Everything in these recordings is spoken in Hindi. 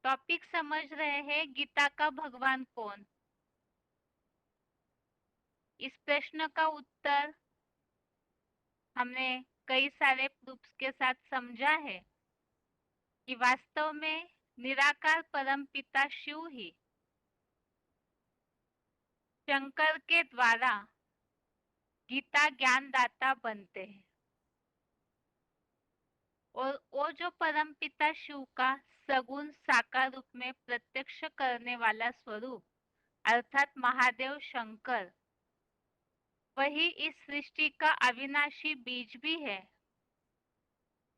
टॉपिक समझ रहे हैं, गीता का भगवान कौन। इस प्रश्न का उत्तर हमने कई सारे प्रूफ्स के साथ समझा है कि वास्तव में निराकार परम पिता शिव ही शंकर के द्वारा गीता ज्ञानदाता बनते हैं। और वो जो परम पिता शिव का सगुण साकार रूप में प्रत्यक्ष करने वाला स्वरूप अर्थात महादेव शंकर, वही इस सृष्टि का अविनाशी बीज भी है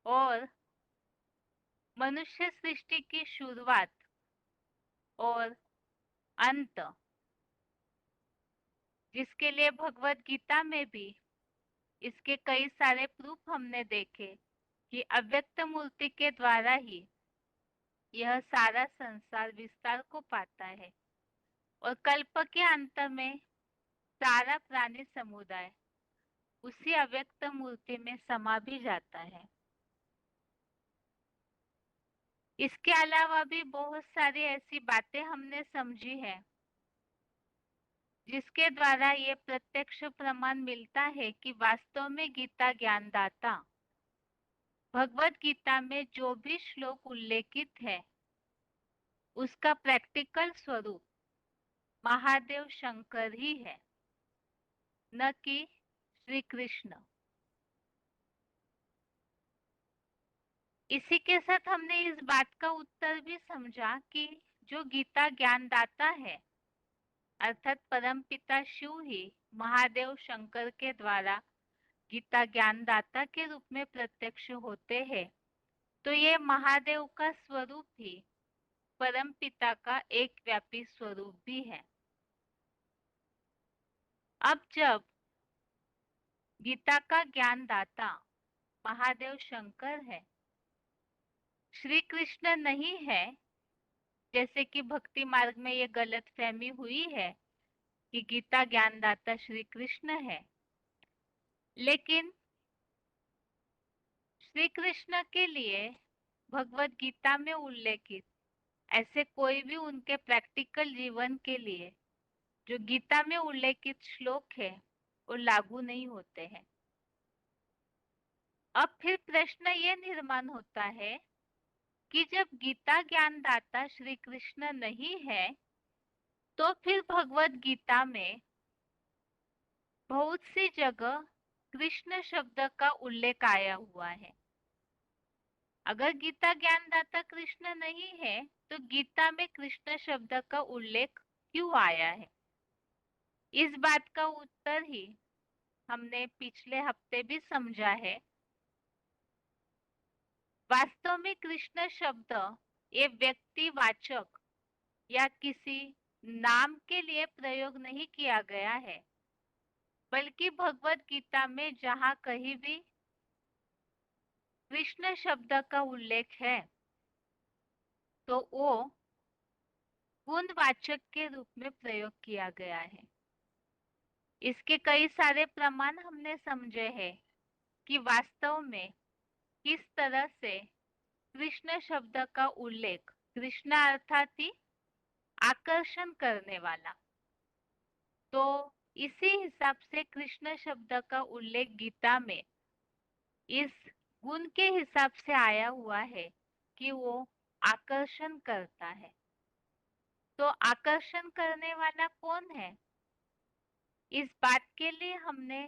और मनुष्य सृष्टि की शुरुआत और अंत, जिसके लिए भगवत गीता में भी इसके कई सारे प्रूफ हमने देखे कि अव्यक्त मूर्ति के द्वारा ही यह सारा संसार विस्तार को पाता है और कल्प के अंत में सारा प्राणी समुदाय उसी अव्यक्त मूर्ति में समा भी जाता है। इसके अलावा भी बहुत सारी ऐसी बातें हमने समझी है जिसके द्वारा ये प्रत्यक्ष प्रमाण मिलता है कि वास्तव में गीता ज्ञानदाता, भगवत गीता में जो भी श्लोक उल्लेखित है उसका प्रैक्टिकल स्वरूप महादेव शंकर ही है, न कि श्री कृष्ण। इसी के साथ हमने इस बात का उत्तर भी समझा कि जो गीता ज्ञानदाता है अर्थात परमपिता शिव ही महादेव शंकर के द्वारा गीता ज्ञानदाता के रूप में प्रत्यक्ष होते हैं। तो ये महादेव का स्वरूप ही परमपिता का एक व्यापी स्वरूप भी है। अब जब गीता का ज्ञानदाता महादेव शंकर है, श्री कृष्ण नहीं है, जैसे कि भक्ति मार्ग में ये गलत फहमी हुई है कि गीता ज्ञानदाता श्री कृष्ण है, लेकिन श्री कृष्ण के लिए भगवत गीता में उल्लेखित ऐसे कोई भी उनके प्रैक्टिकल जीवन के लिए जो गीता में उल्लेखित श्लोक है वो लागू नहीं होते हैं। अब फिर प्रश्न ये निर्माण होता है कि जब गीता ज्ञानदाता श्री कृष्ण नहीं है तो फिर भगवत गीता में बहुत सी जगह कृष्ण शब्द का उल्लेख आया हुआ है। अगर गीता ज्ञानदाता कृष्ण नहीं है तो गीता में कृष्ण शब्द का उल्लेख क्यों आया है? इस बात का उत्तर ही हमने पिछले हफ्ते भी समझा है। वास्तव में कृष्ण शब्द ये व्यक्तिवाचक या किसी नाम के लिए प्रयोग नहीं किया गया है, बल्कि भगवत गीता में जहां कहीं भी कृष्ण शब्द का उल्लेख है तो वो गुणवाचक के रूप में प्रयोग किया गया है। इसके कई सारे प्रमाण हमने समझे हैं कि वास्तव में किस तरह से कृष्ण शब्द का उल्लेख, कृष्ण अर्थात ही आकर्षण करने वाला, तो इसी हिसाब से कृष्ण शब्द का उल्लेख गीता में इस गुण के हिसाब से आया हुआ है कि वो आकर्षण करता है। तो आकर्षण करने वाला कौन है? इस बात के लिए हमने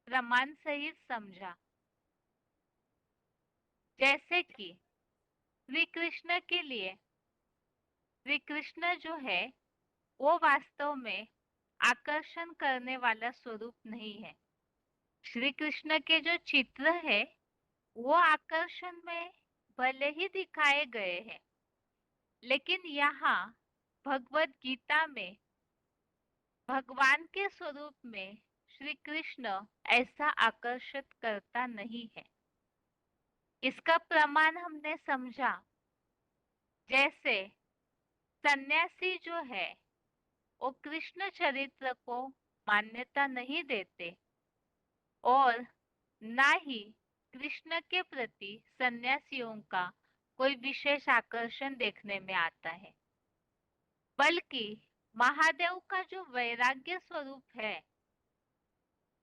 प्रमाण सहित समझा, जैसे कि श्री कृष्ण के लिए श्री कृष्ण जो है वो वास्तव में आकर्षण करने वाला स्वरूप नहीं है। श्री कृष्ण के जो चित्र है वो आकर्षण में भले ही दिखाए गए हैं, लेकिन यहाँ भगवत गीता में भगवान के स्वरूप में श्री कृष्ण ऐसा आकर्षित करता नहीं है। इसका प्रमाण हमने समझा, जैसे सन्यासी जो है वो कृष्ण चरित्र को मान्यता नहीं देते और ना ही कृष्ण के प्रति सन्यासियों का कोई विशेष आकर्षण देखने में आता है, बल्कि महादेव का जो वैराग्य स्वरूप है,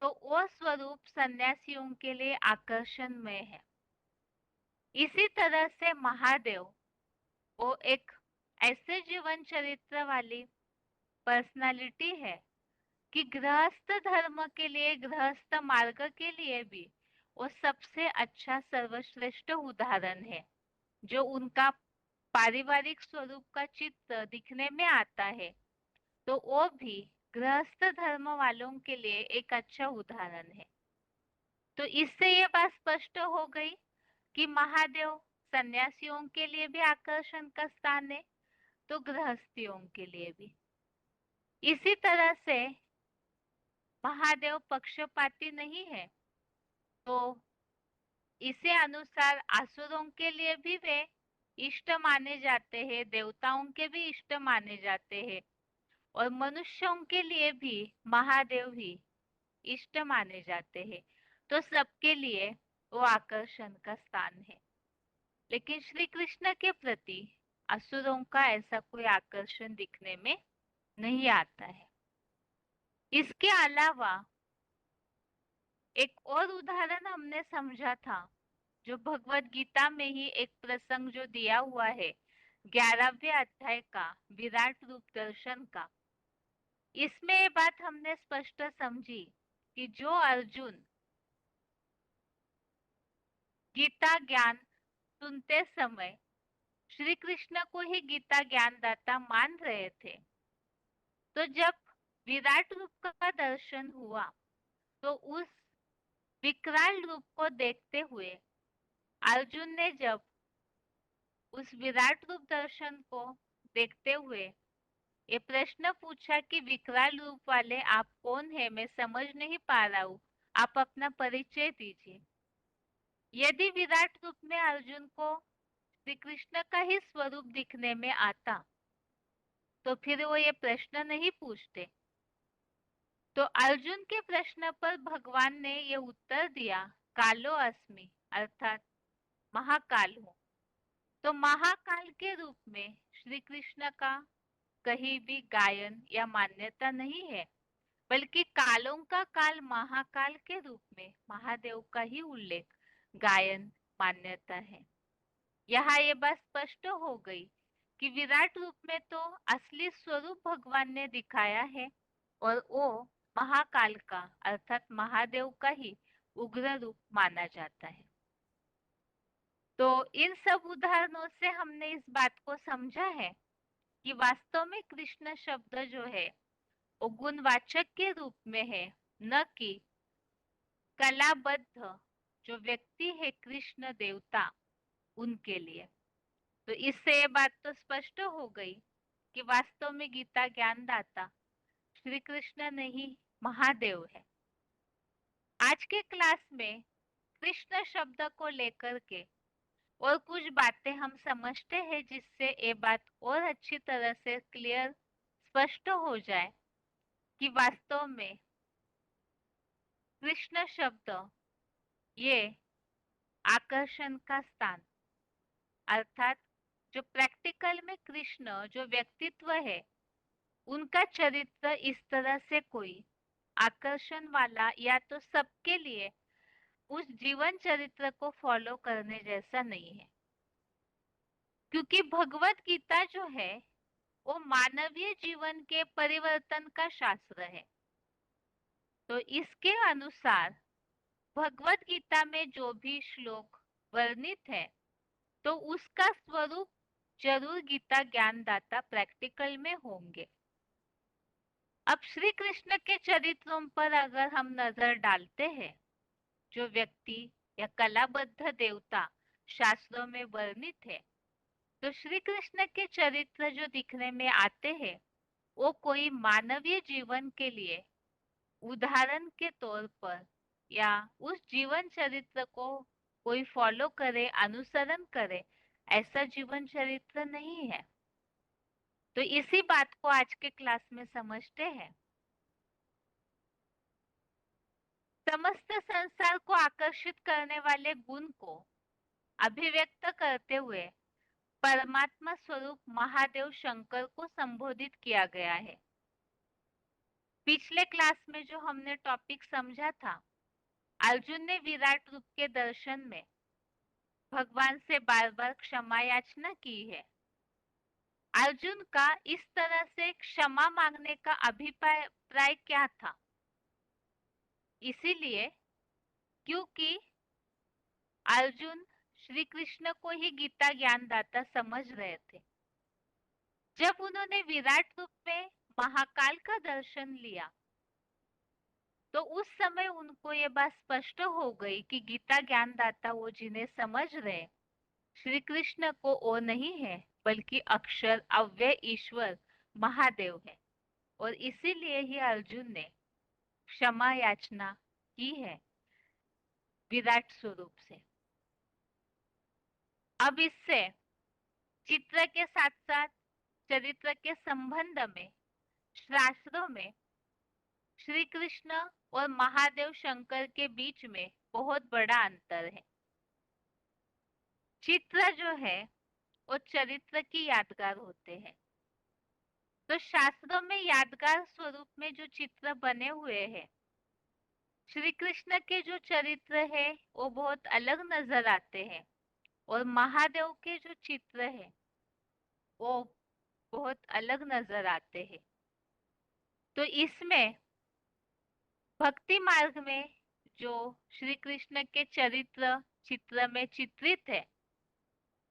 तो वो स्वरूप सन्यासियों के लिए आकर्षणमय है। इसी तरह से महादेव वो एक ऐसे जीवन चरित्र वाली पर्सनालिटी है कि गृहस्थ धर्म के लिए, गृहस्थ मार्ग के लिए भी वो सबसे अच्छा सर्वश्रेष्ठ उदाहरण है। जो उनका पारिवारिक स्वरूप का चित्र दिखने में आता है, तो वो भी गृहस्थ धर्म वालों के लिए एक अच्छा उदाहरण है। तो इससे ये बात स्पष्ट हो गई कि महादेव सन्यासियों के लिए भी आकर्षण का स्थान है, तो गृहस्थियों के लिए भी। इसी तरह से महादेव पक्षपाती नहीं है, तो इसी अनुसार आसुरों के लिए भी वे इष्ट माने जाते हैं, देवताओं के भी इष्ट माने जाते हैं, और मनुष्यों के लिए भी महादेव ही इष्ट माने जाते हैं। तो सबके लिए वो आकर्षण का स्थान है। लेकिन श्री कृष्ण के प्रति असुरों का ऐसा कोई आकर्षण दिखने में नहीं आता है। इसके अलावा एक और उदाहरण हमने समझा था, जो भगवत गीता में ही एक प्रसंग जो दिया हुआ है, 11वें अध्याय का विराट रूप दर्शन का। इसमें ये बात हमने स्पष्ट समझी कि जो अर्जुन गीता ज्ञान सुनते समय श्री कृष्ण को ही गीता ज्ञानदाता मान रहे थे, तो जब विराट रूप का दर्शन हुआ, तो उस विकराल रूप को देखते हुए अर्जुन ने जब उस विराट रूप दर्शन को देखते हुए ये प्रश्न पूछा कि विकराल रूप वाले आप कौन है, मैं समझ नहीं पा रहा हूँ, आप अपना परिचय दीजिए। यदि विराट रूप में अर्जुन को श्री कृष्ण का ही स्वरूप दिखने में आता, तो फिर वो ये प्रश्न नहीं पूछते। तो अर्जुन के प्रश्न पर भगवान ने ये उत्तर दिया, कालो अस्मि, अर्थात महाकाल हूँ। तो महाकाल के रूप में श्री कृष्ण का कहीं भी गायन या मान्यता नहीं है, बल्कि कालों का काल महाकाल के रूप में महादेव का ही उल्लेख, गायन, मान्यता है। यहाँ ये बात स्पष्ट हो गई कि विराट रूप में तो असली स्वरूप भगवान ने दिखाया है, और वो महाकाल का अर्थात महादेव का ही उग्र रूप माना जाता है। तो इन सब उदाहरणों से हमने इस बात को समझा है कि वास्तव में कृष्ण शब्द जो है वो गुणवाचक के रूप में है, न कि कलाबद्ध जो व्यक्ति है कृष्ण देवता उनके लिए। तो इससे ये बात तो स्पष्ट हो गई कि वास्तव में गीता ज्ञानदाता श्री कृष्ण नहीं, महादेव है। आज के क्लास में कृष्ण शब्द को लेकर के और कुछ बातें हम समझते हैं, जिससे ये बात और अच्छी तरह से क्लियर, स्पष्ट हो जाए कि वास्तव में कृष्ण शब्द ये आकर्षण का स्थान, अर्थात जो प्रैक्टिकल में कृष्ण जो व्यक्तित्व है, उनका चरित्र इस तरह से कोई आकर्षण वाला या तो सबके लिए उस जीवन चरित्र को फॉलो करने जैसा नहीं है। क्योंकि भगवत गीता जो है वो मानवीय जीवन के परिवर्तन का शास्त्र है। तो इसके अनुसार भगवत गीता में जो भी श्लोक वर्णित है, तो उसका स्वरूप जरूर गीता ज्ञानदाता प्रैक्टिकल में होंगे। अब श्री कृष्ण के चरित्रों पर अगर हम नजर डालते हैं, जो व्यक्ति या कलाबद्ध देवता शास्त्रों में वर्णित है, तो श्री कृष्ण के चरित्र जो दिखने में आते हैं, वो कोई मानवीय जीवन के लिए उदाहरण के तौर पर या उस जीवन चरित्र को कोई फॉलो करे, अनुसरण करे, ऐसा जीवन चरित्र नहीं है। तो इसी बात को आज के क्लास में समझते हैं। समस्त संसार को आकर्षित करने वाले गुण को अभिव्यक्त करते हुए परमात्मा स्वरूप महादेव शंकर को संबोधित किया गया है। पिछले क्लास में जो हमने टॉपिक समझा था, अर्जुन ने विराट रूप के दर्शन में भगवान से बार बार क्षमा याचना की है। अर्जुन का इस तरह से क्षमा मांगने का अभिप्राय क्या था? इसीलिए क्योंकि अर्जुन श्री कृष्ण को ही गीता ज्ञानदाता समझ रहे थे। जब उन्होंने विराट रूप में महाकाल का दर्शन लिया तो उस समय उनको ये बात स्पष्ट हो गई कि गीता ज्ञानदाता वो जिन्हें समझ रहे श्री कृष्ण को वो नहीं है, बल्कि अक्षर अव्यय ईश्वर महादेव है। और इसीलिए ही अर्जुन ने क्षमा याचना की है विराट स्वरूप से। अब इससे चित्र के साथ साथ चरित्र के संबंध में शास्त्रों में श्री कृष्ण और महादेव शंकर के बीच में बहुत बड़ा अंतर है। चित्र जो है वो चरित्र की यादगार होते हैं। तो शास्त्रों में यादगार स्वरूप में जो चित्र बने हुए हैं, श्री कृष्ण के जो चरित्र है वो बहुत अलग नजर आते हैं, और महादेव के जो चित्र है वो बहुत अलग नजर आते हैं। तो इसमें भक्ति मार्ग में जो श्री कृष्ण के चरित्र चित्र में चित्रित है,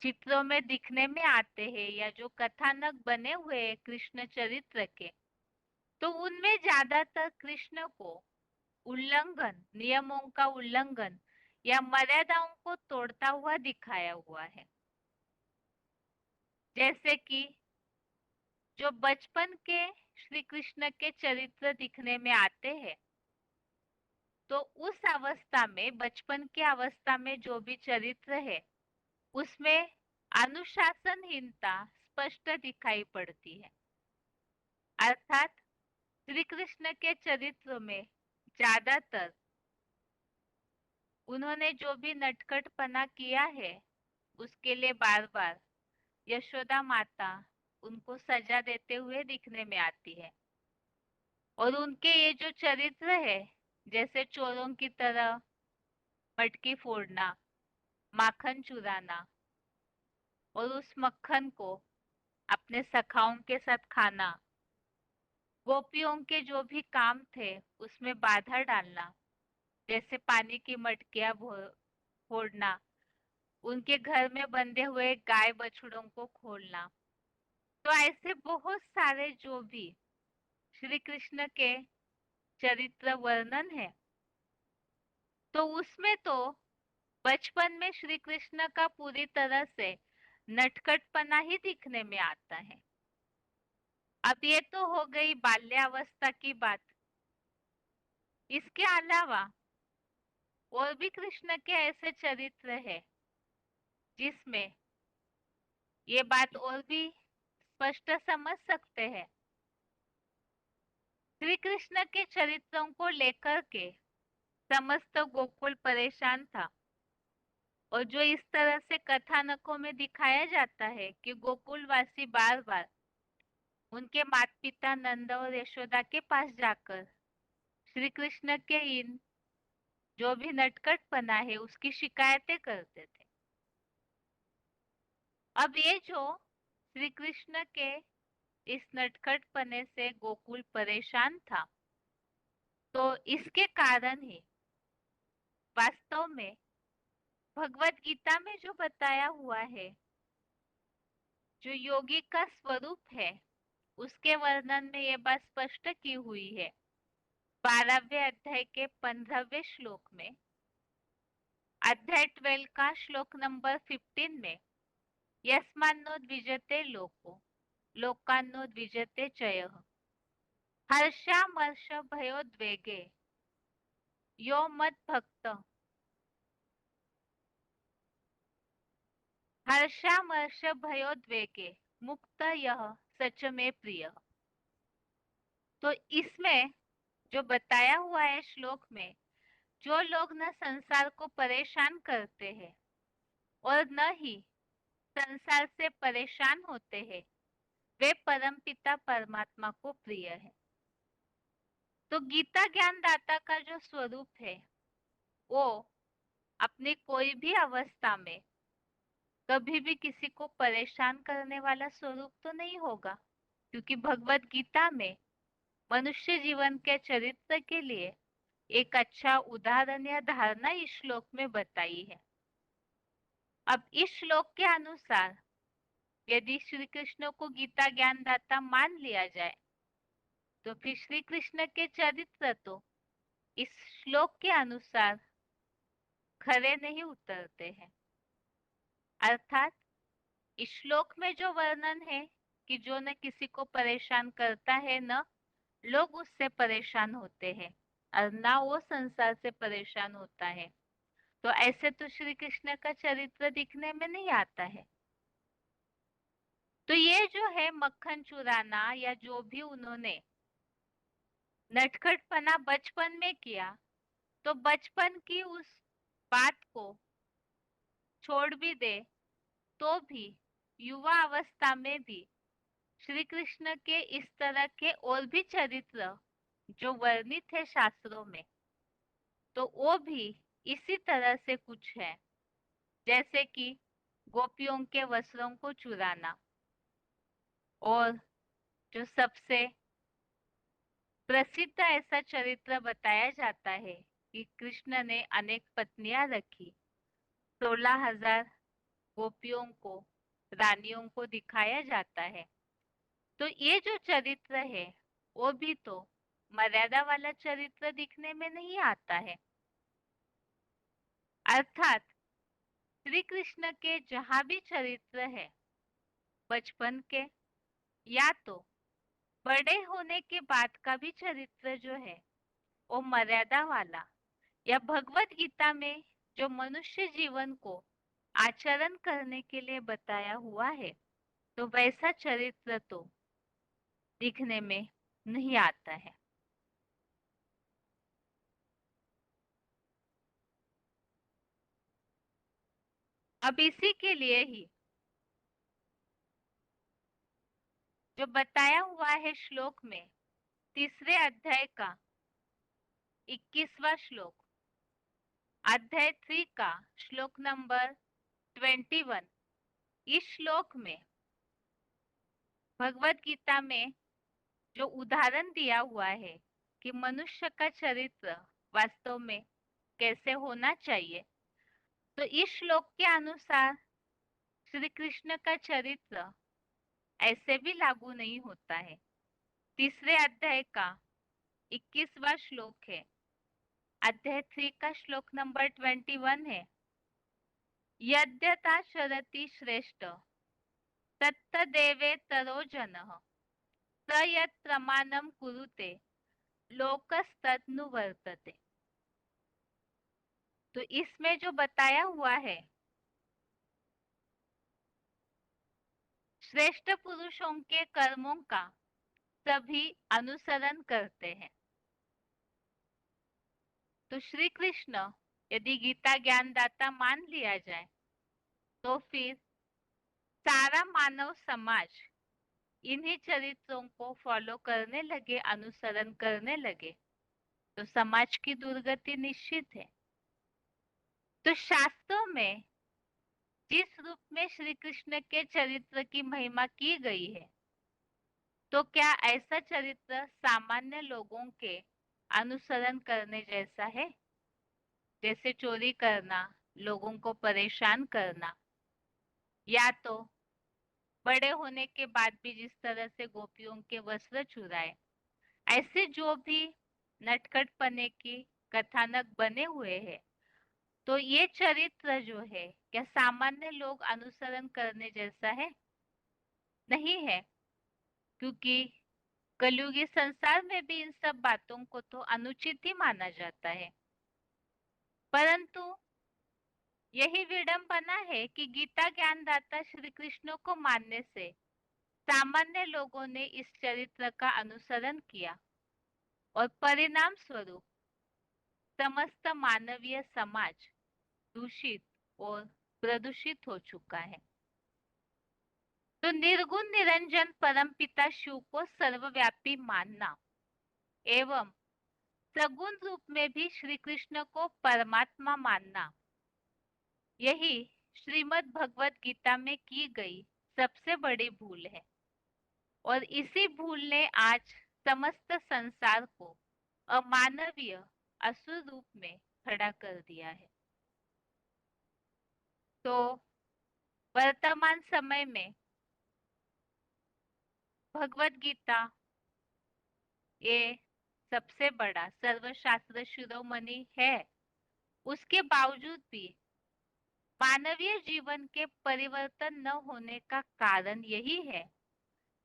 चित्रों में दिखने में आते हैं, या जो कथानक बने हुए हैं कृष्ण चरित्र के, तो उनमें ज्यादातर कृष्ण को उल्लंघन, नियमों का उल्लंघन या मर्यादाओं को तोड़ता हुआ दिखाया हुआ है। जैसे कि जो बचपन के श्री कृष्ण के चरित्र दिखने में आते हैं, तो उस अवस्था में, बचपन की अवस्था में जो भी चरित्र है उसमें अनुशासनहीनता स्पष्ट दिखाई पड़ती है। अर्थात श्री कृष्ण के चरित्र में ज्यादातर उन्होंने जो भी नटखटपना किया है उसके लिए बार बार यशोदा माता उनको सजा देते हुए दिखने में आती है। और उनके ये जो चरित्र है, जैसे चोरों की तरह मटकी फोड़ना, माखन चुराना, और उस मक्खन को अपने सखाओं के साथ खाना, गोपियों के जो भी काम थे उसमें बाधा डालना, जैसे पानी की मटकियां फोड़ना, उनके घर में बंधे हुए गाय बछड़ों को खोलना। तो ऐसे बहुत सारे जो भी श्री कृष्ण के चरित्र वर्णन है, तो उसमें तो बचपन में श्री कृष्ण का पूरी तरह से नटखटपना ही दिखने में आता है। अब ये तो हो गई बाल्यावस्था की बात। इसके अलावा और भी कृष्ण के ऐसे चरित्र है जिसमें ये बात और भी स्पष्ट समझ सकते हैं। श्री कृष्ण के चरित्रों को लेकर के समस्त गोकुल परेशान था, और जो इस तरह से कथानकों में दिखाया जाता है कि गोकुलवासी बार बार उनके माता पिता नंद और यशोदा के पास जाकर श्री कृष्ण के इन जो भी नटखटपना है उसकी शिकायतें करते थे। अब ये जो श्री कृष्ण के इस नटखटपने से गोकुल परेशान था, तो इसके कारण ही वास्तव में भगवत गीता में जो बताया हुआ है, जो योगी का स्वरूप है, उसके वर्णन में ये बात स्पष्ट की हुई है। 12वें अध्याय के 15वें श्लोक में, अध्याय 12 का श्लोक नंबर 15 में, यस्मान्नो द्विजते लोको लोकान्नो द्विजते चयः हर्षामर्ष भयोद्वेगे यो मत भक्त हर्षामर्ष भयोद्वेगे मुक्त यह सच में प्रिय। तो इसमें जो बताया हुआ है श्लोक में, जो लोग न संसार को परेशान करते हैं और न ही संसार से परेशान होते हैं, वे परमपिता परमात्मा को प्रिय है। तो गीता ज्ञानदाता का जो स्वरूप है, वो अपनी कोई भी अवस्था में कभी भी किसी को परेशान करने वाला स्वरूप तो नहीं होगा, क्योंकि भगवत गीता में मनुष्य जीवन के चरित्र के लिए एक अच्छा उदाहरण या धारणा इस श्लोक में बताई है। अब इस श्लोक के अनुसार यदि श्री कृष्ण को गीता ज्ञानदाता मान लिया जाए, तो फिर श्री कृष्ण के चरित्र तो इस श्लोक के अनुसार खरे नहीं उतरते हैं। अर्थात इस श्लोक में जो वर्णन है कि जो न किसी को परेशान करता है, न लोग उससे परेशान होते हैं, और ना वो संसार से परेशान होता है, तो ऐसे तो श्री कृष्ण का चरित्र दिखने में नहीं आता है। तो ये जो है मक्खन चुराना या जो भी उन्होंने नटखटपना बचपन में किया, तो बचपन की उस बात को छोड़ भी दे तो भी युवा अवस्था में भी श्री कृष्ण के इस तरह के और भी चरित्र जो वर्णित है शास्त्रों में, तो वो भी इसी तरह से कुछ है, जैसे कि गोपियों के वस्त्रों को चुराना, और जो सबसे प्रसिद्ध ऐसा चरित्र बताया जाता है कि कृष्ण ने अनेक पत्नियां रखी, 16,000 गोपियों को, रानियों को दिखाया जाता है। तो ये जो चरित्र है, वो भी तो मर्यादा वाला चरित्र दिखने में नहीं आता है। अर्थात श्री कृष्ण के जहां भी चरित्र है, बचपन के या तो बड़े होने के बाद का भी चरित्र जो है, वो मर्यादा वाला, या भगवत गीता में जो मनुष्य जीवन को आचरण करने के लिए बताया हुआ है, तो वैसा चरित्र तो दिखने में नहीं आता है। अब इसी के लिए ही जो बताया हुआ है श्लोक में, तीसरे अध्याय का 21वां श्लोक, अध्याय 3 का श्लोक नंबर 21, इस श्लोक में भगवत गीता में जो उदाहरण दिया हुआ है कि मनुष्य का चरित्र वास्तव में कैसे होना चाहिए, तो इस श्लोक के अनुसार श्री कृष्ण का चरित्र ऐसे भी लागू नहीं होता है। तीसरे अध्याय का 21वां श्लोक है, अध्याय 3 का श्लोक नंबर 21 है, यद्यथा शरति श्रेष्ठ तत्तदेवेतरो जनः स यत् प्रमाणं कुरुते लोकस्तदनुवर्तते। तो इसमें जो बताया हुआ है, श्रेष्ठ पुरुषों के कर्मों का सभी अनुसरण करते हैं। तो श्री कृष्ण यदि गीता ज्ञानदाता मान लिया जाए, तो फिर सारा मानव समाज इन्हीं चरित्रों को फॉलो करने लगे, अनुसरण करने लगे, तो समाज की दुर्गति निश्चित है। तो शास्त्रों में जिस रूप में श्री कृष्ण के चरित्र की महिमा की गई है, तो क्या ऐसा चरित्र सामान्य लोगों के अनुसरण करने जैसा है? जैसे चोरी करना, लोगों को परेशान करना, या तो बड़े होने के बाद भी जिस तरह से गोपियों के वस्त्र चुराए, ऐसे जो भी नटखटपने की कथानक बने हुए हैं, तो ये चरित्र जो है क्या सामान्य लोग अनुसरण करने जैसा है? नहीं है, क्योंकि कलयुगी संसार में भी इन सब बातों को तो अनुचित ही माना जाता है। परंतु यही विडंबना है कि गीता ज्ञानदाता श्री कृष्ण को मानने से सामान्य लोगों ने इस चरित्र का अनुसरण किया, और परिणाम स्वरूप समस्त मानवीय समाज दूषित और प्रदूषित हो चुका है। तो निर्गुण निरंजन परमपिता शिव को सर्वव्यापी मानना एवं सगुण रूप में भी श्री कृष्ण को परमात्मा मानना, यही श्रीमद् भगवत गीता में की गई सबसे बड़ी भूल है। और इसी भूल ने आज समस्त संसार को अमानवीय असुर रूप में खड़ा कर दिया है। तो वर्तमान समय में भगवत गीता ये सबसे बड़ा सर्वशास्त्र शिरोमणि है, उसके बावजूद भी मानवीय जीवन के परिवर्तन न होने का कारण यही है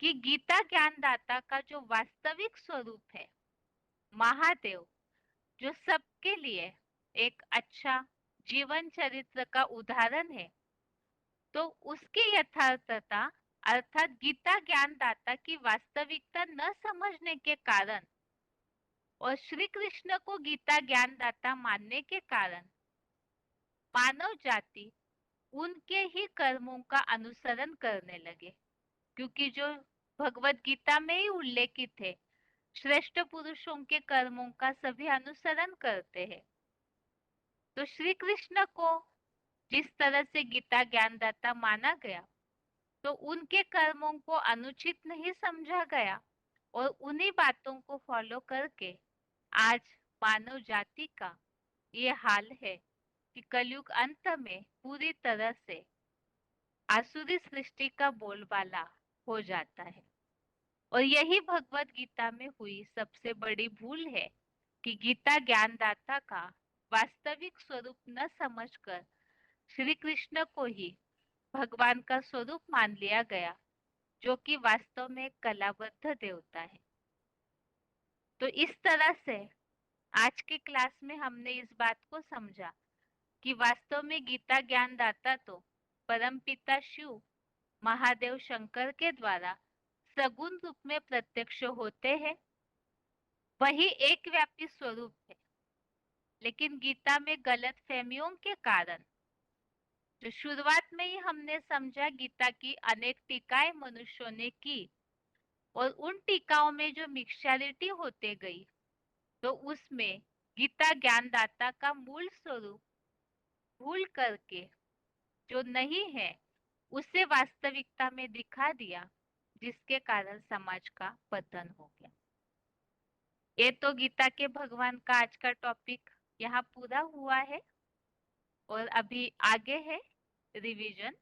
कि गीता ज्ञानदाता का जो वास्तविक स्वरूप है, महादेव, जो सबके लिए एक अच्छा जीवन चरित्र का उदाहरण है, तो उसकी यथार्थता अर्थात गीता ज्ञानदाता की वास्तविकता न समझने के कारण और श्री कृष्ण को गीता ज्ञानदाता मानने के कारण मानव जाति उनके ही कर्मों का अनुसरण करने लगे। क्योंकि जो भगवत गीता में ही उल्लेखित है, श्रेष्ठ पुरुषों के कर्मों का सभी अनुसरण करते हैं। तो श्री कृष्ण को जिस तरह से गीता ज्ञानदाता माना गया, तो उनके कर्मों को अनुचित नहीं समझा गया और उन्हीं बातों को फॉलो करके आज मानव जाति का ये हाल है कि कलयुग अंत में पूरी तरह से आसुरी सृष्टि का बोलबाला हो जाता है। और यही भगवत गीता में हुई सबसे बड़ी भूल है कि गीता ज्ञानदाता का वास्तविक स्वरूप न समझकर श्री कृष्ण को ही भगवान का स्वरूप मान लिया गया, जो कि वास्तव में एक कलाबद्ध देवता है। तो इस तरह से आज की क्लास में हमने इस बात को समझा कि वास्तव में गीता ज्ञानदाता तो परमपिता शिव महादेव शंकर के द्वारा सगुण रूप में प्रत्यक्ष होते हैं, वही एक व्यापी स्वरूप है। लेकिन गीता में गलत फहमियों के कारण जो शुरुआत में ही हमने समझा, गीता की अनेक टीकाएं मनुष्यों ने की और उन टीकाओं में जो मिक्सचैरिटी होते गई, तो उसमें गीता ज्ञानदाता का मूल स्वरूप भूल करके जो नहीं है उसे वास्तविकता में दिखा दिया, जिसके कारण समाज का पतन हो गया। ये तो गीता के भगवान का आज का टॉपिक यहाँ पूरा हुआ है और अभी आगे है रिवीजन।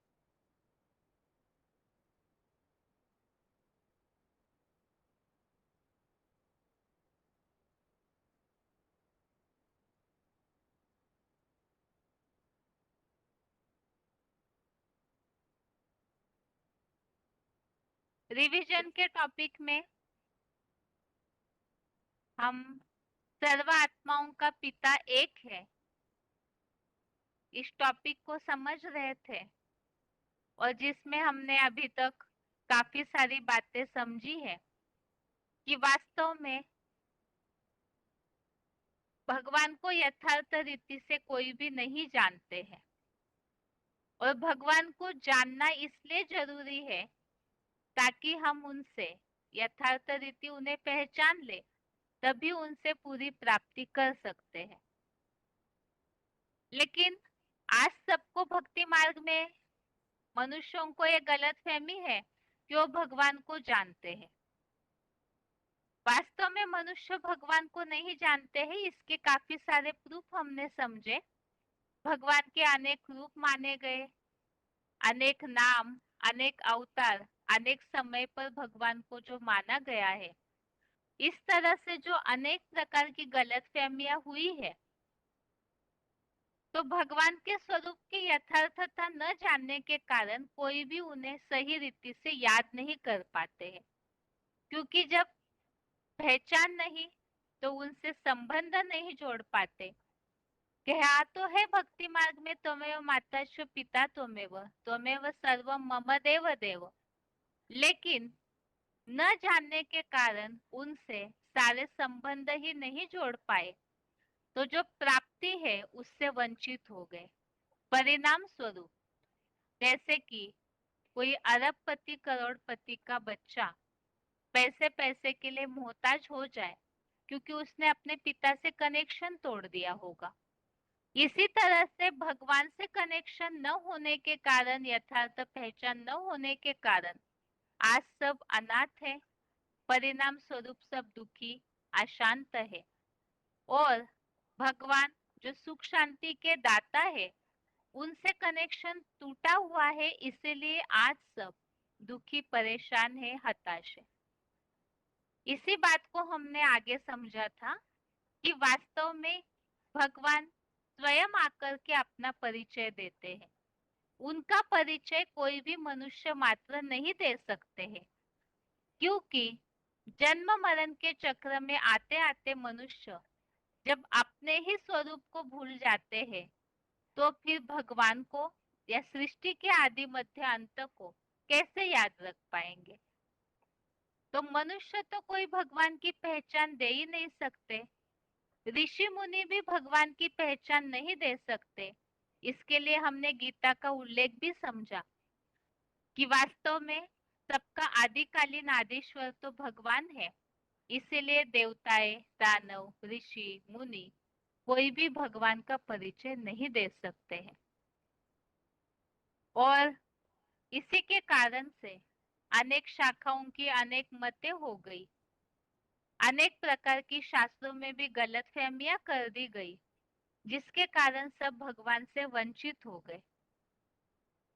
रिवीजन के टॉपिक में हम सर्व आत्माओं का पिता एक है, इस टॉपिक को समझ रहे थे और जिसमें हमने अभी तक काफी सारी बातें समझी है कि वास्तव में भगवान को यथार्थ रीति से कोई भी नहीं जानते हैं और भगवान को जानना इसलिए जरूरी है ताकि हम उनसे यथार्थ रीति उन्हें पहचान ले, तभी उनसे पूरी प्राप्ति कर सकते हैं। लेकिन आज सबको भक्ति मार्ग में मनुष्यों को ये गलत फहमी है कि वो भगवान को जानते हैं। वास्तव में मनुष्य भगवान को नहीं जानते हैं, इसके काफी सारे प्रूफ हमने समझे। भगवान के अनेक रूप माने गए, अनेक नाम, अनेक अवतार, अनेक समय पर भगवान को जो माना गया है, इस तरह से जो अनेक प्रकार की गलतफहमियां हुई है, तो भगवान के स्वरूप की यथार्थता न जानने के कारण कोई भी उन्हें सही रीति से याद नहीं कर पाते हैं। क्योंकि जब पहचान नहीं तो उनसे संबंध नहीं जोड़ पाते। कहा तो है भक्ति मार्ग में त्वमेव माता च पिता त्वमेव त्वमेव सर्वम मम देव देव, लेकिन न जानने के कारण उनसे सारे संबंध ही नहीं जोड़ पाए, तो जो प्राप्ति है उससे वंचित हो गए। परिणाम स्वरूप जैसे कि कोई अरबपति करोड़पति का बच्चा पैसे पैसे के लिए मोहताज हो जाए क्योंकि उसने अपने पिता से कनेक्शन तोड़ दिया होगा। इसी तरह से भगवान से कनेक्शन न होने के कारण, यथार्थ पहचान न होने के कारण आज सब अनाथ है, परिणाम स्वरूप सब दुखी अशांत है। और भगवान जो सुख शांति के दाता है, उनसे कनेक्शन टूटा हुआ है, इसीलिए आज सब दुखी परेशान है, हताश है। इसी बात को हमने आगे समझा था कि वास्तव में भगवान स्वयं आकर के अपना परिचय देते हैं। उनका परिचय कोई भी मनुष्य मात्र नहीं दे सकते हैं, क्योंकि जन्म मरण के चक्र में आते आते मनुष्य जब अपने ही स्वरूप को भूल जाते हैं, तो फिर भगवान को या सृष्टि के आदि मध्य अंत को कैसे याद रख पाएंगे। तो मनुष्य तो कोई भगवान की पहचान दे ही नहीं सकते, ऋषि मुनि भी भगवान की पहचान नहीं दे सकते। इसके लिए हमने गीता का उल्लेख भी समझा कि वास्तव में सबका आदिकालीन आदिश्वर तो भगवान है। इसीलिए देवताएं, दानव, ऋषि, मुनि कोई भी भगवान का परिचय नहीं दे सकते हैं। और इसी के कारण से अनेक शाखाओं की अनेक मतें हो गई, अनेक प्रकार की शास्त्रों में भी गलतफहमियां कर दी गई, जिसके कारण सब भगवान से वंचित हो गए।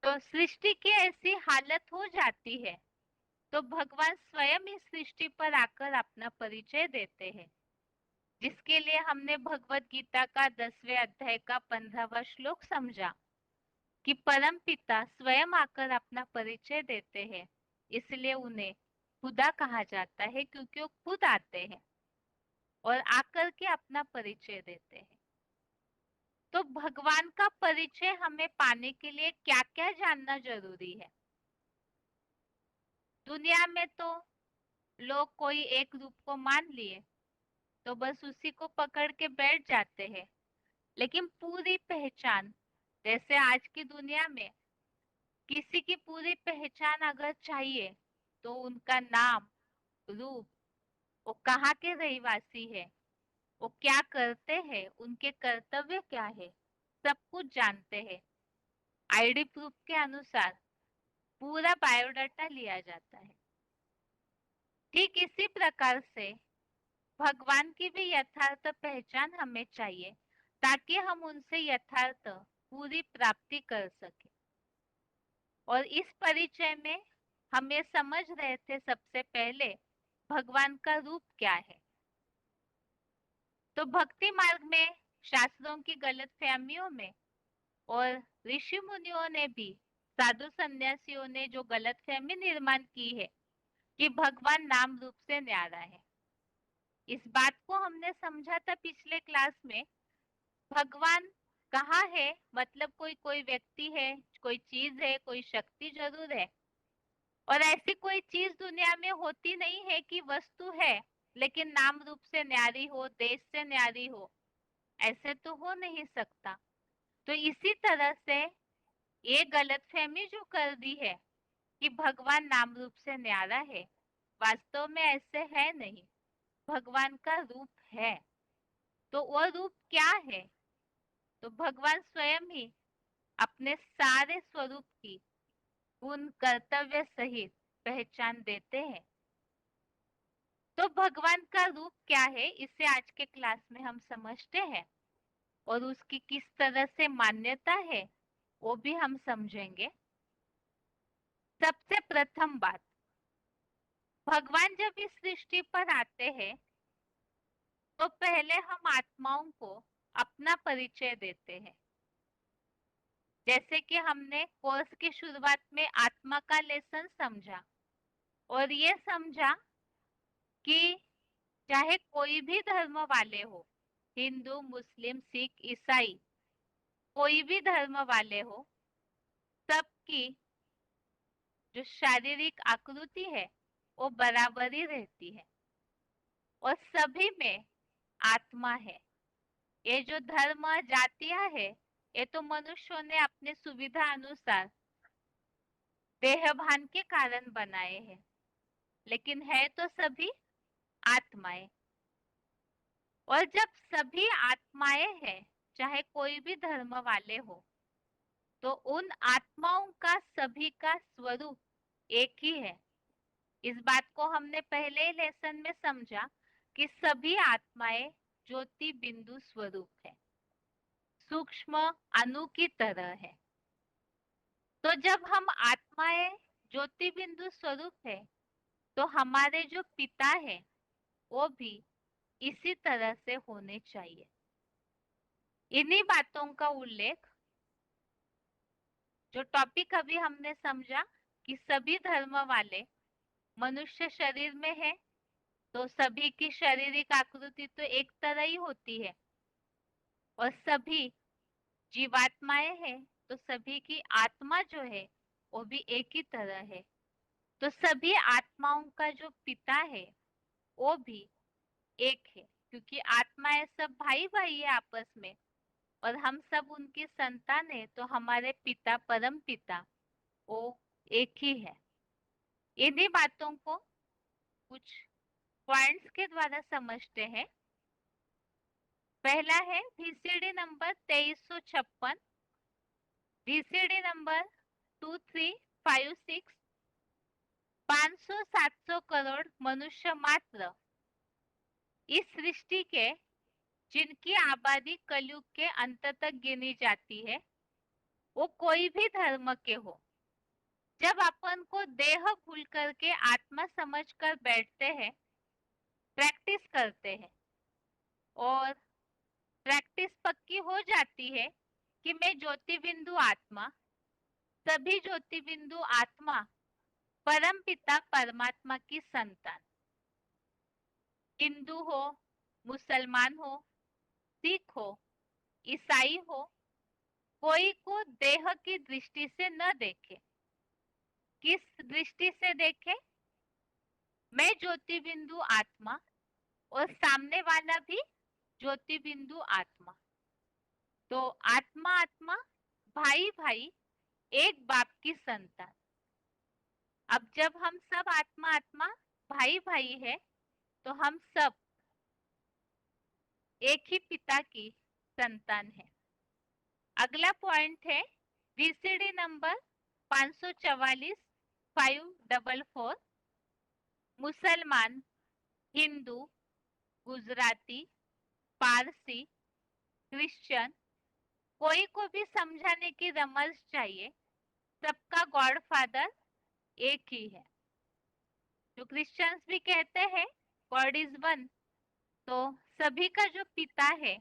तो सृष्टि की ऐसी हालत हो जाती है, तो भगवान स्वयं इस सृष्टि पर आकर अपना परिचय देते हैं, जिसके लिए हमने भगवत गीता का 10वें अध्याय का 15वां श्लोक समझा कि परम पिता स्वयं आकर अपना परिचय देते हैं। इसलिए उन्हें खुदा कहा जाता है, क्योंकि वो खुद आते हैं और आकर के अपना परिचय देते हैं। तो भगवान का परिचय हमें पाने के लिए क्या क्या जानना जरूरी है। दुनिया में तो लोग कोई एक रूप को मान लिए तो बस उसी को पकड़ के बैठ जाते हैं, लेकिन पूरी पहचान, जैसे आज की दुनिया में किसी की पूरी पहचान अगर चाहिए तो उनका नाम, रूप, वो कहाँ के रहवासी है, वो क्या करते हैं, उनके कर्तव्य क्या है, सब कुछ जानते हैं। आईडी प्रूफ के अनुसार पूरा बायोडाटा लिया जाता है। ठीक इसी प्रकार से भगवान की भी यथार्थ पहचान हमें चाहिए, ताकि हम उनसे यथार्थ पूरी प्राप्ति कर सके। और इस परिचय में हम ये समझ रहे थे सबसे पहले भगवान का रूप क्या है। तो भक्ति मार्ग में शास्त्रों की गलतफहमियों में और ऋषि मुनियों ने भी, साधु संन्यासियों ने जो गलतफहमी निर्माण की है कि भगवान नाम रूप से न्यारा है, इस बात को हमने समझा था पिछले क्लास में। भगवान कहाँ है, मतलब कोई कोई व्यक्ति है, कोई चीज है, कोई शक्ति जरूर है। और ऐसी कोई चीज दुनिया में होती नहीं है कि वस्तु है लेकिन नाम रूप से न्यारी हो, देश से न्यारी हो, ऐसे तो हो नहीं सकता। तो इसी तरह से ये गलतफहमी जो कर दी है कि भगवान नाम रूप से न्यारा है, वास्तव में ऐसे है नहीं। भगवान का रूप है। तो वो रूप क्या है? तो भगवान स्वयं ही अपने सारे स्वरूप की उन कर्तव्य सहित पहचान देते हैं। तो भगवान का रूप क्या है, इसे आज के क्लास में हम समझते हैं और उसकी किस तरह से मान्यता है वो भी हम समझेंगे। सबसे प्रथम बात, भगवान जब इस सृष्टि पर आते हैं तो पहले हम आत्माओं को अपना परिचय देते हैं। जैसे कि हमने कोर्स की शुरुआत में आत्मा का लेसन समझा और ये समझा कि चाहे कोई भी धर्म वाले हो, हिंदू, मुस्लिम, सिख, ईसाई, कोई भी धर्म वाले हो, सबकी जो शारीरिक आकृति है वो बराबर ही रहती है और सभी में आत्मा है। ये जो धर्म जातियां है, ये तो मनुष्यों ने अपने सुविधा अनुसार देहभान के कारण बनाए हैं, लेकिन है तो सभी आत्माएं। और जब सभी आत्माएं हैं, चाहे कोई भी धर्म वाले हो, तो उन आत्माओं का सभी का स्वरूप एक ही है। इस बात को हमने पहले ही लेसन में समझा कि सभी आत्माएं ज्योति बिंदु स्वरूप है, सूक्ष्म अणु की तरह है। तो जब हम आत्माएं ज्योति बिंदु स्वरूप है, तो हमारे जो पिता है वो भी इसी तरह से होने चाहिए। इन्हीं बातों का उल्लेख, जो टॉपिक अभी हमने समझा कि सभी धर्म वाले मनुष्य शरीर में है, तो सभी की शारीरिक आकृति तो एक तरह ही होती है, और सभी जीवात्माएं हैं तो सभी की आत्मा जो है वो भी एक ही तरह है। तो सभी आत्माओं का जो पिता है वो भी एक है, क्योंकि आत्माएं सब भाई भाई है आपस में, और हम सब उनकी संतान है, तो हमारे पिता परम पिता वो एक ही है। इन्हीं बातों को कुछ पॉइंट्स के द्वारा समझते हैं। पहला है VCD number 2356, VCD number 2356। 500-700 crore मनुष्य मात्र इस सृष्टि के, जिनकी आबादी कलयुग के अंत तक गिनी जाती है, वो कोई भी धर्म के हो, जब अपन को देह भूल करके आत्मा समझ कर बैठते हैं, प्रैक्टिस करते हैं, और प्रैक्टिस पक्की हो जाती है कि मैं ज्योति बिंदु आत्मा, सभी ज्योति बिंदु आत्मा परम पिता परमात्मा की संतान, हिंदू हो, मुसलमान हो, सिख हो, ईसाई हो, कोई को देह की दृष्टि से न देखे। किस दृष्टि से देखे? मैं ज्योति बिंदु आत्मा और सामने वाला भी ज्योति बिंदु आत्मा, तो आत्मा आत्मा, भाई भाई, एक बाप की संतान। अब जब हम सब आत्मा आत्मा भाई भाई है, तो हम सब एक ही पिता की संतान है। अगला पॉइंट है VCD नंबर 544 544। मुसलमान, हिंदू, गुजराती, पारसी, क्रिश्चियन, कोई को भी समझाने की रमज चाहिए, सबका गॉड फादर एक ही है। जो क्रिश्चियंस भी कहते हैं गॉड इज वन, तो सभी का जो पिता है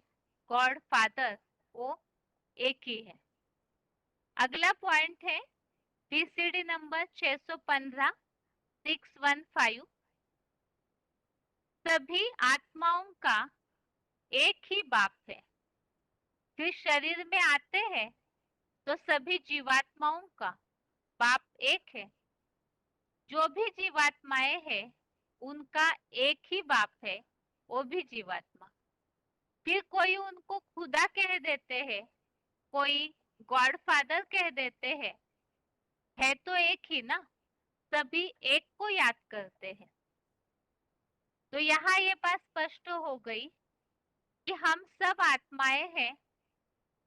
गॉड फादर वो एक ही है। अगला पॉइंट है VCD नंबर 615 615। सभी आत्माओं का एक ही बाप है। जिस शरीर में आते हैं तो सभी जीवात्माओं का बाप एक है। जो भी जीवात्माएं हैं उनका एक ही बाप है, वो भी जीवात्मा। फिर कोई उनको खुदा कह देते हैं, कोई गॉड फादर कह देते हैं, है तो एक ही ना, सभी एक को याद करते हैं। तो यहाँ ये बात स्पष्ट हो गई कि हम सब आत्माएं हैं,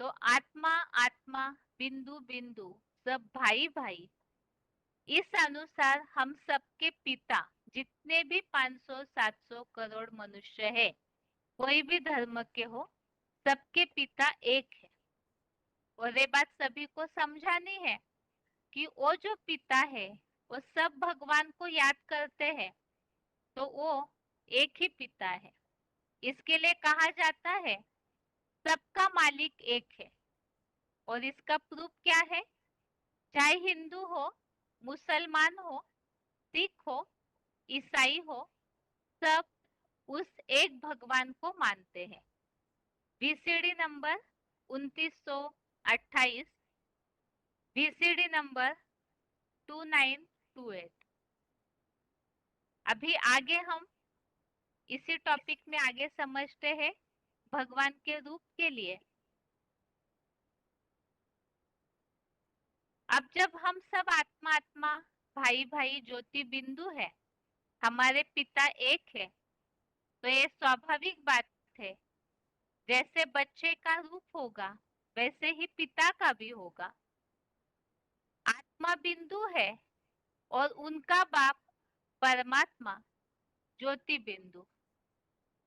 तो आत्मा आत्मा, बिंदु बिंदु, सब भाई भाई। इस अनुसार हम सबके पिता, जितने भी 500-700 करोड़ मनुष्य है, कोई भी धर्म के हो, सबके पिता एक है। और ये बात सभी को समझानी है कि वो जो पिता है वो सब भगवान को याद करते हैं, तो वो एक ही पिता है। इसके लिए कहा जाता है सबका मालिक एक है। और इसका प्रूफ क्या है? चाहे हिंदू हो, मुसलमान हो, सिख हो, ईसाई हो, सब उस एक भगवान को मानते हैं। VCD number 2928, VCD number 2928। अभी आगे हम इसी टॉपिक में आगे समझते हैं भगवान के रूप के लिए। अब जब हम सब आत्मा आत्मा, भाई भाई, ज्योति बिंदु है, हमारे पिता एक है, तो ये स्वाभाविक बात है। जैसे बच्चे का रूप होगा वैसे ही पिता का भी होगा। आत्मा बिंदु है और उनका बाप परमात्मा ज्योति बिंदु।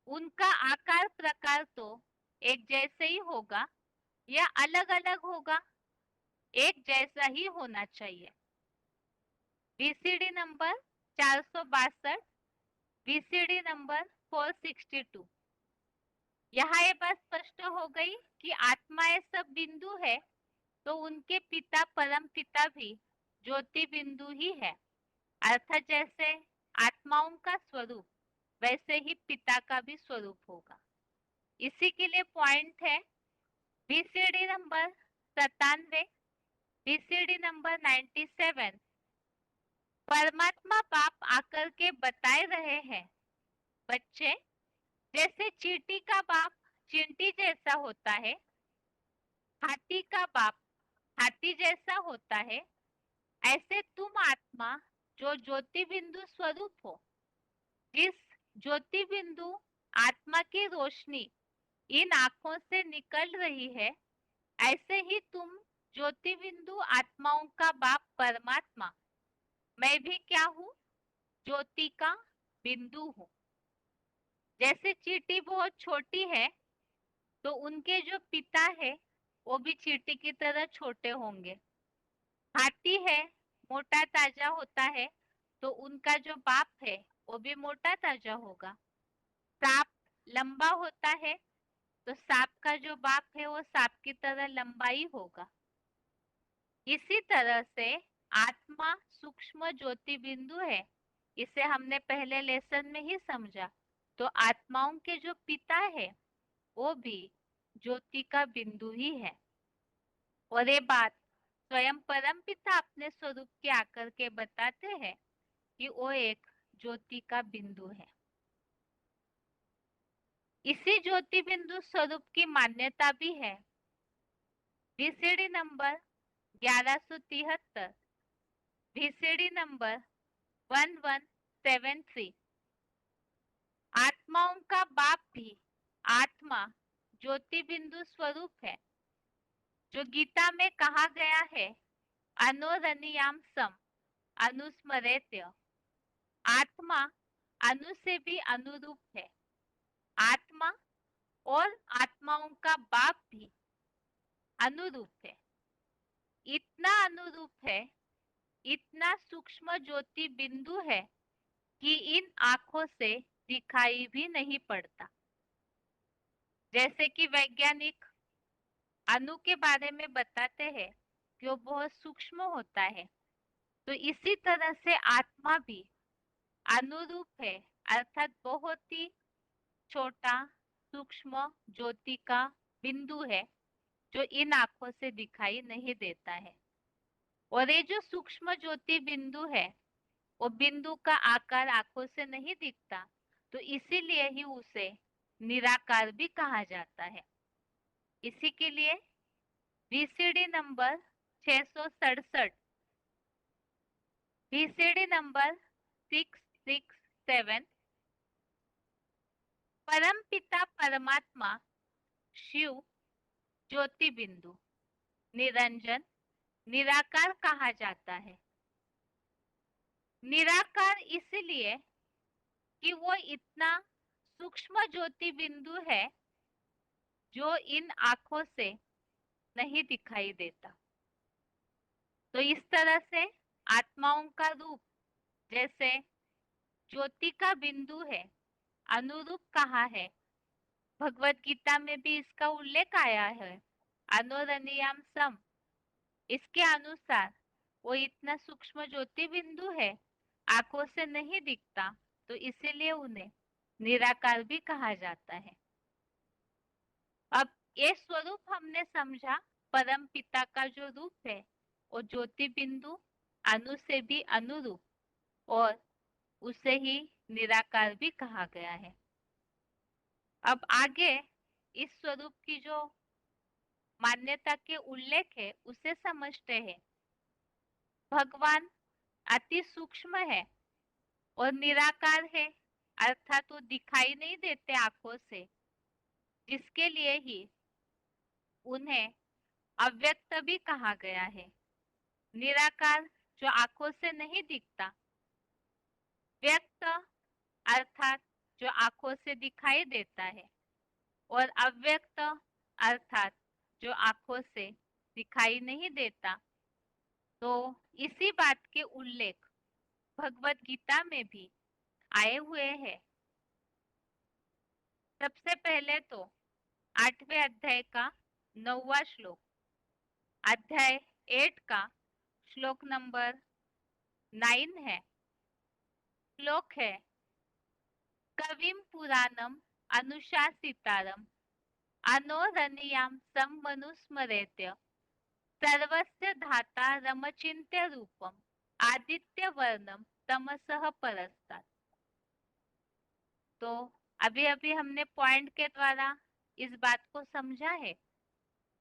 उनका आकार प्रकार तो एक जैसे ही होगा या अलग अलग होगा? एक जैसा ही होना चाहिए। VCD number 462, VCD number 462। यहाँ ये बात स्पष्ट हो गई कि आत्मा ये सब बिंदु है, तो उनके पिता परम पिता भी ज्योति बिंदु ही है। अर्थात जैसे आत्माओं का स्वरूप वैसे ही पिता का भी स्वरूप होगा। इसी के लिए पॉइंट है बीसीडी नंबर 97, बीसीडी नंबर 97। परमात्मा बाप आकर के बताए रहे हैं, बच्चे, जैसे चींटी का बाप चींटी जैसा होता है, हाथी का बाप हाथी जैसा होता है, ऐसे तुम आत्मा जो ज्योति बिंदु स्वरूप हो, जिस ज्योति बिंदु आत्मा की रोशनी इन आंखों से निकल रही है, ऐसे ही तुम ज्योति बिंदु आत्माओं का बाप परमात्मा, मैं भी क्या हूँ? ज्योति का बिंदु हूँ। जैसे चींटी बहुत छोटी है तो उनके जो पिता है वो भी चींटी की तरह छोटे होंगे। हाथी है, मोटा ताजा होता है, तो उनका जो बाप है वो भी मोटा ताजा होगा। सांप लंबा होता है, तो सांप का जो बाप है वो सांप की तरह लंबाई होगा। इसी तरह से आत्मा सूक्ष्म ज्योति बिंदु है, इसे हमने पहले लेसन में ही समझा। तो आत्माओं के जो पिता है वो भी ज्योति का बिंदु ही है। और ये बात स्वयं परम पिता अपने स्वरूप के आकर के बताते हैं कि वो एक ज्योति का बिंदु है। इसी ज्योति बिंदु स्वरूप की मान्यता भी है। VCD number 1173, VCD number 1173। आत्माओं का बाप भी आत्मा ज्योति बिंदु स्वरूप है, जो गीता में कहा गया है, अनोरणीयाम सम अनुस्मरेत्य। आत्मा अनु से भी अनुरूप है। आत्मा और आत्माओं का बाप भी अनुरूप है। इतना अनुरूप है, इतना सूक्ष्म ज्योति बिंदु है कि इन आंखों से दिखाई भी नहीं पड़ता। जैसे कि वैज्ञानिक अणु के बारे में बताते हैं कि वो बहुत सूक्ष्म होता है, तो इसी तरह से आत्मा भी अनुरूप है, अर्थात बहुत ही छोटा सूक्ष्म ज्योति का बिंदु है, जो इन आंखों से दिखाई नहीं देता है। और ये जो सूक्ष्म ज्योति बिंदु है, वो बिंदु का आकार आंखों से नहीं दिखता, तो इसीलिए ही उसे निराकार भी कहा जाता है। इसी के लिए वीसीडी नंबर 667, वीसीडी नंबर 667। परम पिता परमात्मा शिव ज्योति बिंदु निरंजन निराकार कहा जाता है। निराकार इसलिए कि वो इतना सूक्ष्म ज्योति बिंदु है जो इन आंखों से नहीं दिखाई देता। तो इस तरह से आत्माओं का रूप जैसे ज्योति का बिंदु है, अनुरूप कहा है, भगवत गीता में भी इसका उल्लेख आया है, अनोरणीयाम सम। इसके अनुसार वो इतना सूक्ष्म ज्योति बिंदु है, आंखों से नहीं दिखता, तो इसीलिए उन्हें निराकार भी कहा जाता है। अब ये स्वरूप हमने समझा, परम पिता का जो रूप है वो ज्योति बिंदु, अनु से भी अनुरूप, और उसे ही निराकार भी कहा गया है। अब आगे इस स्वरूप की जो मान्यता के उल्लेख है उसे समझते हैं। भगवान अति सूक्ष्म है और निराकार है, अर्थात वो दिखाई नहीं देते आंखों से, जिसके लिए ही उन्हें अव्यक्त भी कहा गया है। निराकार जो आंखों से नहीं दिखता, व्यक्त अर्थात जो आंखों से दिखाई देता है, और अव्यक्त अर्थात जो आंखों से दिखाई नहीं देता। तो इसी बात के उल्लेख भगवत गीता में भी आए हुए हैं। सबसे पहले तो 8वें अध्याय का 9वां श्लोक, अध्याय 8 का श्लोक नंबर 9 है। श्लोक है, कविम पुराणम अनुशासितारम अनोरणीयां सम्मनुस्मरेत्य सर्वस्य धाता रमचिन्त्य रूपम आदित्य वर्णम तमसः परस्तात्। तो अभी अभी हमने पॉइंट के द्वारा इस बात को समझा है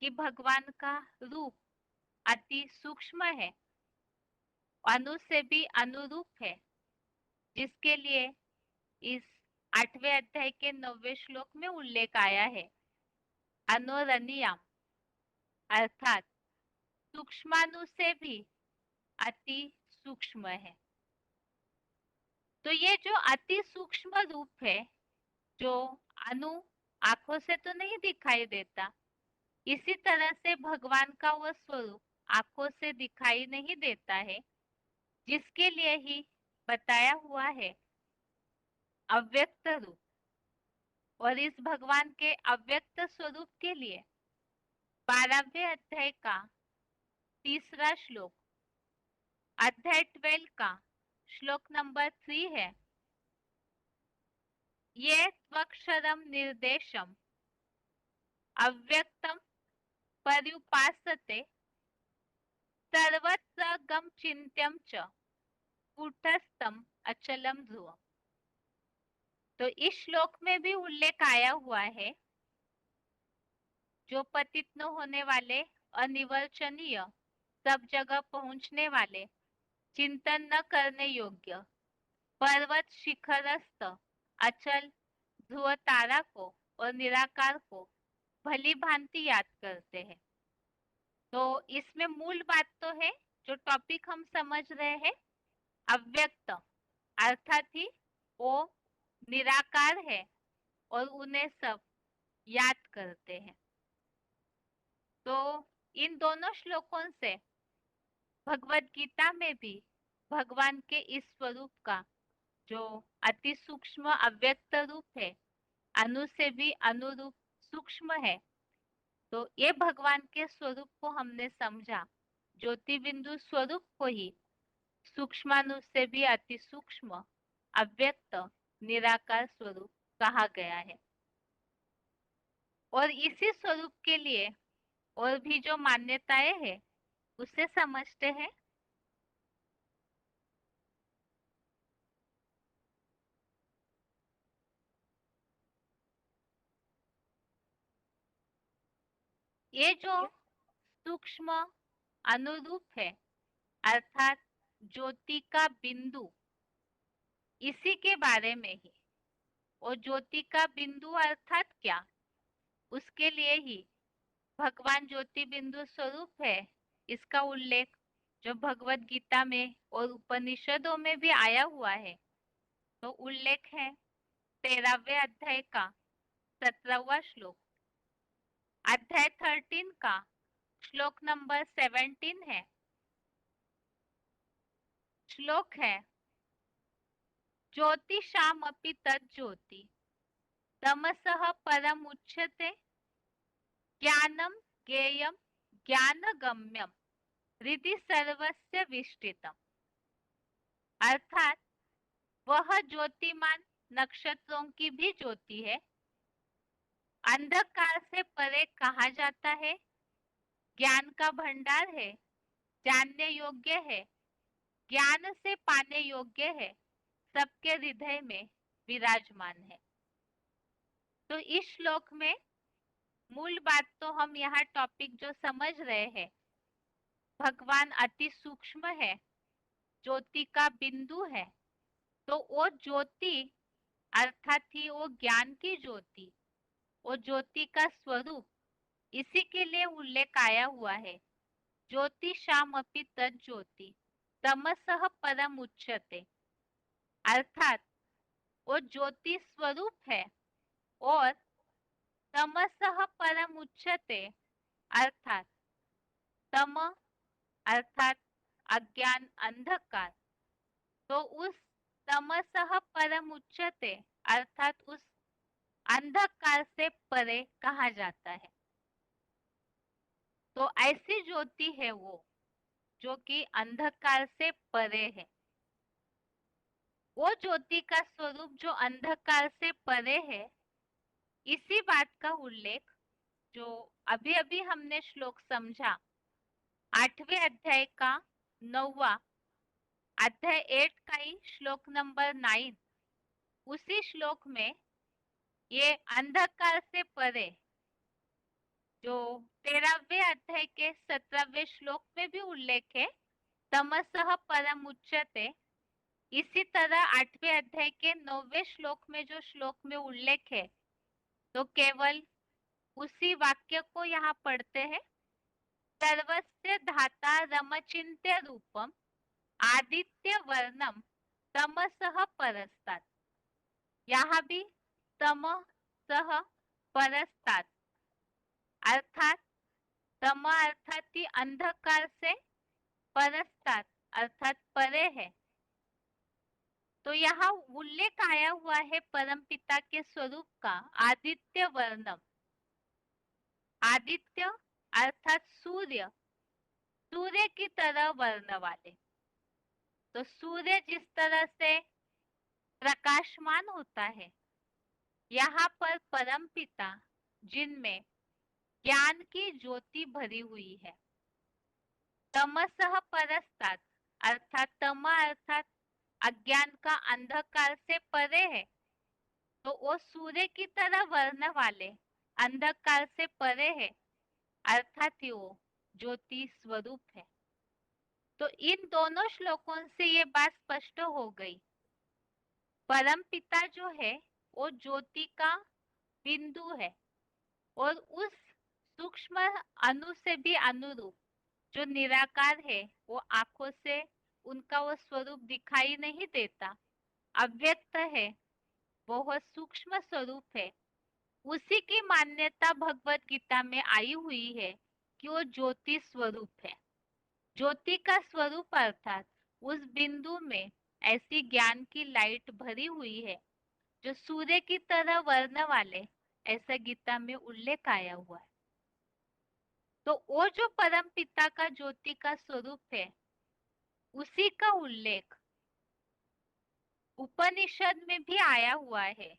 कि भगवान का रूप अति सूक्ष्म है, अनु से भी अनुरूप है, जिसके लिए इस 8वें अध्याय के 9वें श्लोक में उल्लेख आया है। अनोरणीयाम अर्थात सूक्ष्माणु से भी अति सूक्ष्म है। तो ये जो अति सूक्ष्म रूप है, जो अनु आंखों से तो नहीं दिखाई देता, इसी तरह से भगवान का वह स्वरूप आंखों से दिखाई नहीं देता है, जिसके लिए ही बताया हुआ है अव्यक्त रूप। और इस भगवान के अव्यक्त स्वरूप के लिए 12वें अध्याय का 3रा श्लोक, अध्याय 12 का श्लोक नंबर 3 है। ये त्वक्षरम निर्देशम अव्यक्तम पर्युपासते सर्वत्र गम चिंत्यम च कूटस्थम अचलम ध्रुवम। तो इस श्लोक में भी उल्लेख आया हुआ है, जो पतित न होने वाले, अनिवर्चनीय, सब जगह पहुंचने वाले, चिंतन न करने योग्य, पर्वत शिखरस्थ अचल ध्रुव तारा को और निराकार को भली भांति याद करते हैं। तो इसमें मूल बात तो है, जो टॉपिक हम समझ रहे हैं, अव्यक्त अर्थात ही वो निराकार है और उन्हें सब याद करते हैं। तो इन दोनों श्लोकों से भगवत गीता में भी भगवान के इस स्वरूप का, जो अति सूक्ष्म अव्यक्त रूप है, अनु से भी अनुरूप सूक्ष्म है, तो ये भगवान के स्वरूप को हमने समझा। ज्योति बिंदु स्वरूप को ही सूक्ष्माणु से भी अति सूक्ष्म अव्यक्त निराकार स्वरूप कहा गया है। और इसी स्वरूप के लिए और भी जो मान्यताएं हैं, उसे समझते हैं। ये जो सूक्ष्म अनुरूप है, अर्थात ज्योति का बिंदु, इसी के बारे में ही, और ज्योति का बिंदु अर्थात क्या, उसके लिए ही भगवान ज्योति बिंदु स्वरूप है, इसका उल्लेख जो भगवत गीता में और उपनिषदों में भी आया हुआ है। तो उल्लेख है 13वें अध्याय का 17वां श्लोक, अध्याय 13 का श्लोक नंबर 17 है। श्लोक है, ज्योतिषामपि तज्ज्योति तमसः परमुच्यते ज्ञानम ज्ञेयम ज्ञानगम्यम हृदि सर्वस्य विष्टितम। अर्थात वह ज्योतिमान नक्षत्रों की भी ज्योति है, अंधकार से परे कहा जाता है, ज्ञान का भंडार है, जानने योग्य है, ज्ञान से पाने योग्य है, सबके हृदय में विराजमान है। तो इस श्लोक में मूल बात तो हम यहाँ टॉपिक जो समझ रहे हैं, भगवान अति सूक्ष्म है, ज्योति का बिंदु है, तो वो ज्योति अर्थात ही वो ज्ञान की ज्योति, वो ज्योति का स्वरूप, इसी के लिए उल्लेख आया हुआ है। ज्योति शामपि तत् ज्योति तमसः परम उच्यते, अर्थात वो ज्योति स्वरूप है और तमसः परम उच्यते, अर्थात तम अर्थात अज्ञान अंधकार, तो उस तमसः परम उच्यते अर्थात उस अंधकार से परे कहा जाता है। तो ऐसी ज्योति है वो जो कि अंधकार से परे है। वो ज्योति का स्वरूप जो अंधकार से परे है, इसी बात का उल्लेख जो अभी अभी हमने श्लोक समझा, 8वें अध्याय का 9वां अध्याय 8 का ही श्लोक नंबर 9, उसी श्लोक में ये अंधकार से परे जो 13वें अध्याय के 17वें श्लोक में भी उल्लेख है, तमसः परम उच्यते, इसी तरह 8वें अध्याय के 9वें श्लोक में जो श्लोक में उल्लेख है, तो केवल उसी वाक्य को यहाँ पढ़ते हैं। सर्वस्य धाता रमचिन्त्य रूपम आदित्य वर्णम तमसः परस्तात्, यहाँ भी तमसः परस्तात् अर्थात तम अर्थात ही अंधकार से, परस्तात् अर्थात परे है। तो यहाँ उल्लेख आया हुआ है परमपिता के स्वरूप का, आदित्य वर्णम। आदित्य अर्थात सूर्य, सूर्य की तरह वर्ण वाले। तो सूर्य जिस तरह से प्रकाशमान होता है, यहाँ पर परमपिता जिनमें ज्ञान की ज्योति भरी हुई है, तमसः परस्तात् अर्थात तम अर्थात अज्ञान का अंधकार से परे है, तो वो सूर्य की तरह वर्ण वाले अंधकार से परे है, अर्थात ही वो ज्योति स्वरूप है। तो इन दोनों श्लोकों से ये बात स्पष्ट हो गई, परम पिता जो है वो ज्योति का बिंदु है और उस सूक्ष्म अणु से भी अनुरूप जो निराकार है, वो आंखों से उनका वो स्वरूप दिखाई नहीं देता, अव्यक्त है, बहुत सूक्ष्म स्वरूप है। उसी की मान्यता भगवत गीता में आई हुई है कि वो ज्योति स्वरूप है। ज्योति का स्वरूप अर्थात उस बिंदु में ऐसी ज्ञान की लाइट भरी हुई है जो सूर्य की तरह वर्ण वाले, ऐसा गीता में उल्लेख आया हुआ है। तो वो जो परम पिता का ज्योति का स्वरूप है, उसी का उल्लेख उपनिषद में भी आया हुआ है।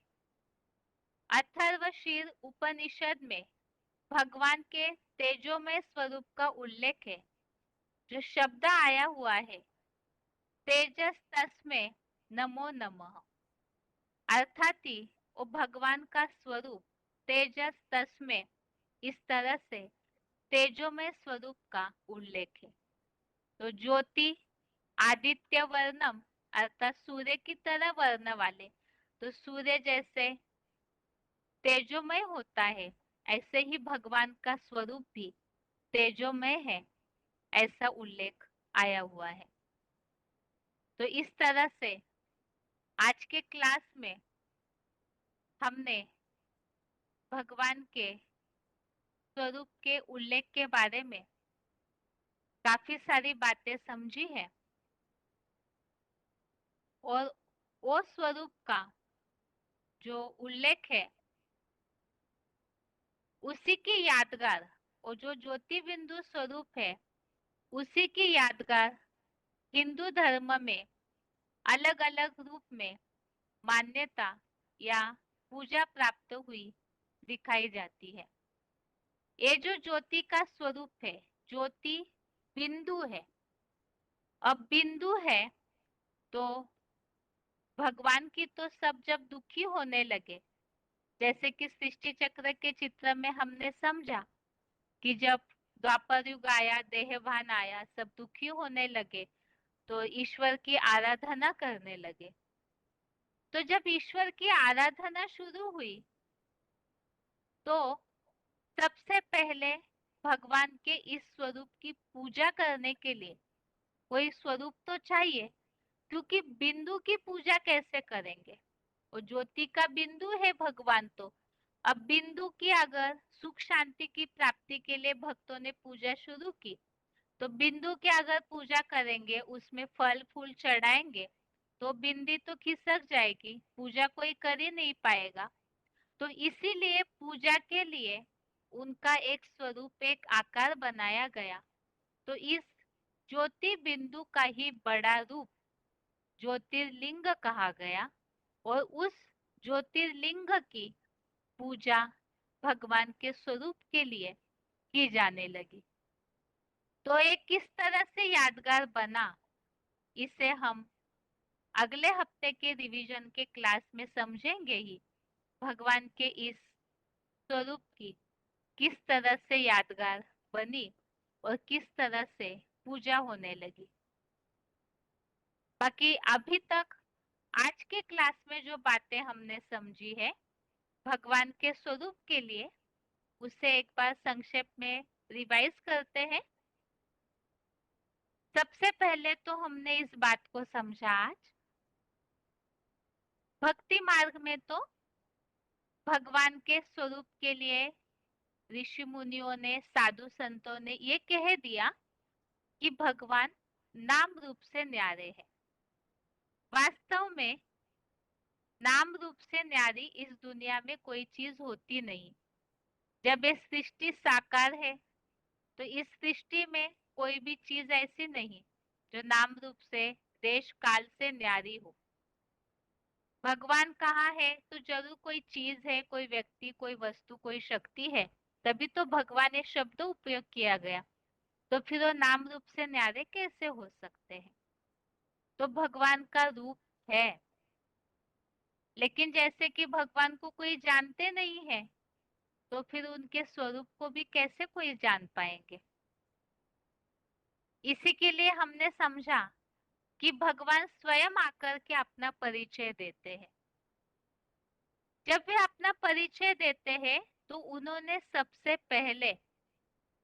अथर्वशीर उपनिषद में भगवान के तेजोमय स्वरूप का उल्लेख है। जो शब्द आया हुआ है तेजस तस्मै नमो नमः, अर्थात ही वो भगवान का स्वरूप तेजस तस्मै, इस तरह से तेजोमय स्वरूप का उल्लेख है। तो ज्योति आदित्य वर्णम अर्थात सूर्य की तरह वर्ण वाले, तो सूर्य जैसे तेजोमय होता है, ऐसे ही भगवान का स्वरूप भी तेजोमय है, ऐसा उल्लेख आया हुआ है। तो इस तरह से आज के क्लास में हमने भगवान के स्वरूप के उल्लेख के बारे में काफी सारी बातें समझी है और वो स्वरूप का जो उल्लेख है उसी की यादगार, और जो ज्योति बिंदु स्वरूप है उसी की यादगार हिंदू धर्म में अलग अलग रूप में मान्यता या पूजा प्राप्त हुई दिखाई जाती है। ये जो ज्योति का स्वरूप है, ज्योति बिंदु है। अब बिंदु है तो भगवान की तो सब जब दुखी होने लगे, जैसे कि सृष्टि चक्र के चित्र में हमने समझा कि जब द्वापर युग आया, देहभान आया, सब दुखी होने लगे, तो ईश्वर की आराधना करने लगे। तो जब ईश्वर की आराधना शुरू हुई तो सबसे पहले भगवान के इस स्वरूप की पूजा करने के लिए कोई स्वरूप तो चाहिए, क्योंकि बिंदु की पूजा कैसे करेंगे? वो ज्योति का बिंदु है भगवान। तो अब बिंदु की अगर सुख शांति की प्राप्ति के लिए भक्तों ने पूजा शुरू की, तो बिंदु की अगर पूजा करेंगे, उसमें फल फूल चढ़ाएंगे, तो बिंदी तो खिसक जाएगी, पूजा कोई कर ही नहीं पाएगा। तो इसीलिए पूजा के लिए उनका एक स्वरूप, एक आकार बनाया गया। तो इस ज्योति बिंदु का ही बड़ा रूप ज्योतिर्लिंग कहा गया, और उस ज्योतिर्लिंग की पूजा भगवान के स्वरूप के लिए की जाने लगी। तो एक किस तरह से यादगार बना, इसे हम अगले हफ्ते के रिवीजन के क्लास में समझेंगे ही। भगवान के इस स्वरूप की किस तरह से यादगार बनी और किस तरह से पूजा होने लगी। बाकी अभी तक आज के क्लास में जो बातें हमने समझी है भगवान के स्वरूप के लिए, उसे एक बार संक्षेप में रिवाइज करते हैं। सबसे पहले तो हमने इस बात को समझा आज, भक्ति मार्ग में तो भगवान के स्वरूप के लिए ऋषि मुनियों ने, साधु संतों ने ये कह दिया कि भगवान नाम रूप से न्यारे है। वास्तव में नाम रूप से न्यारी इस दुनिया में कोई चीज होती नहीं। जब ये सृष्टि साकार है तो इस सृष्टि में कोई भी चीज ऐसी नहीं जो नाम रूप से, देश काल से न्यारी हो। भगवान कहाँ है तो जरूर कोई चीज है, कोई व्यक्ति, कोई वस्तु, कोई शक्ति है, तभी तो भगवान ये शब्द उपयोग किया गया। तो फिर वो नाम रूप से न्यारे कैसे हो सकते हैं? तो भगवान का रूप है, लेकिन जैसे कि भगवान को कोई जानते नहीं है, तो फिर उनके स्वरूप को भी कैसे कोई जान पाएंगे? इसी के लिए हमने समझा कि भगवान स्वयं आकर के अपना परिचय देते हैं। जब वे अपना परिचय देते हैं तो उन्होंने सबसे पहले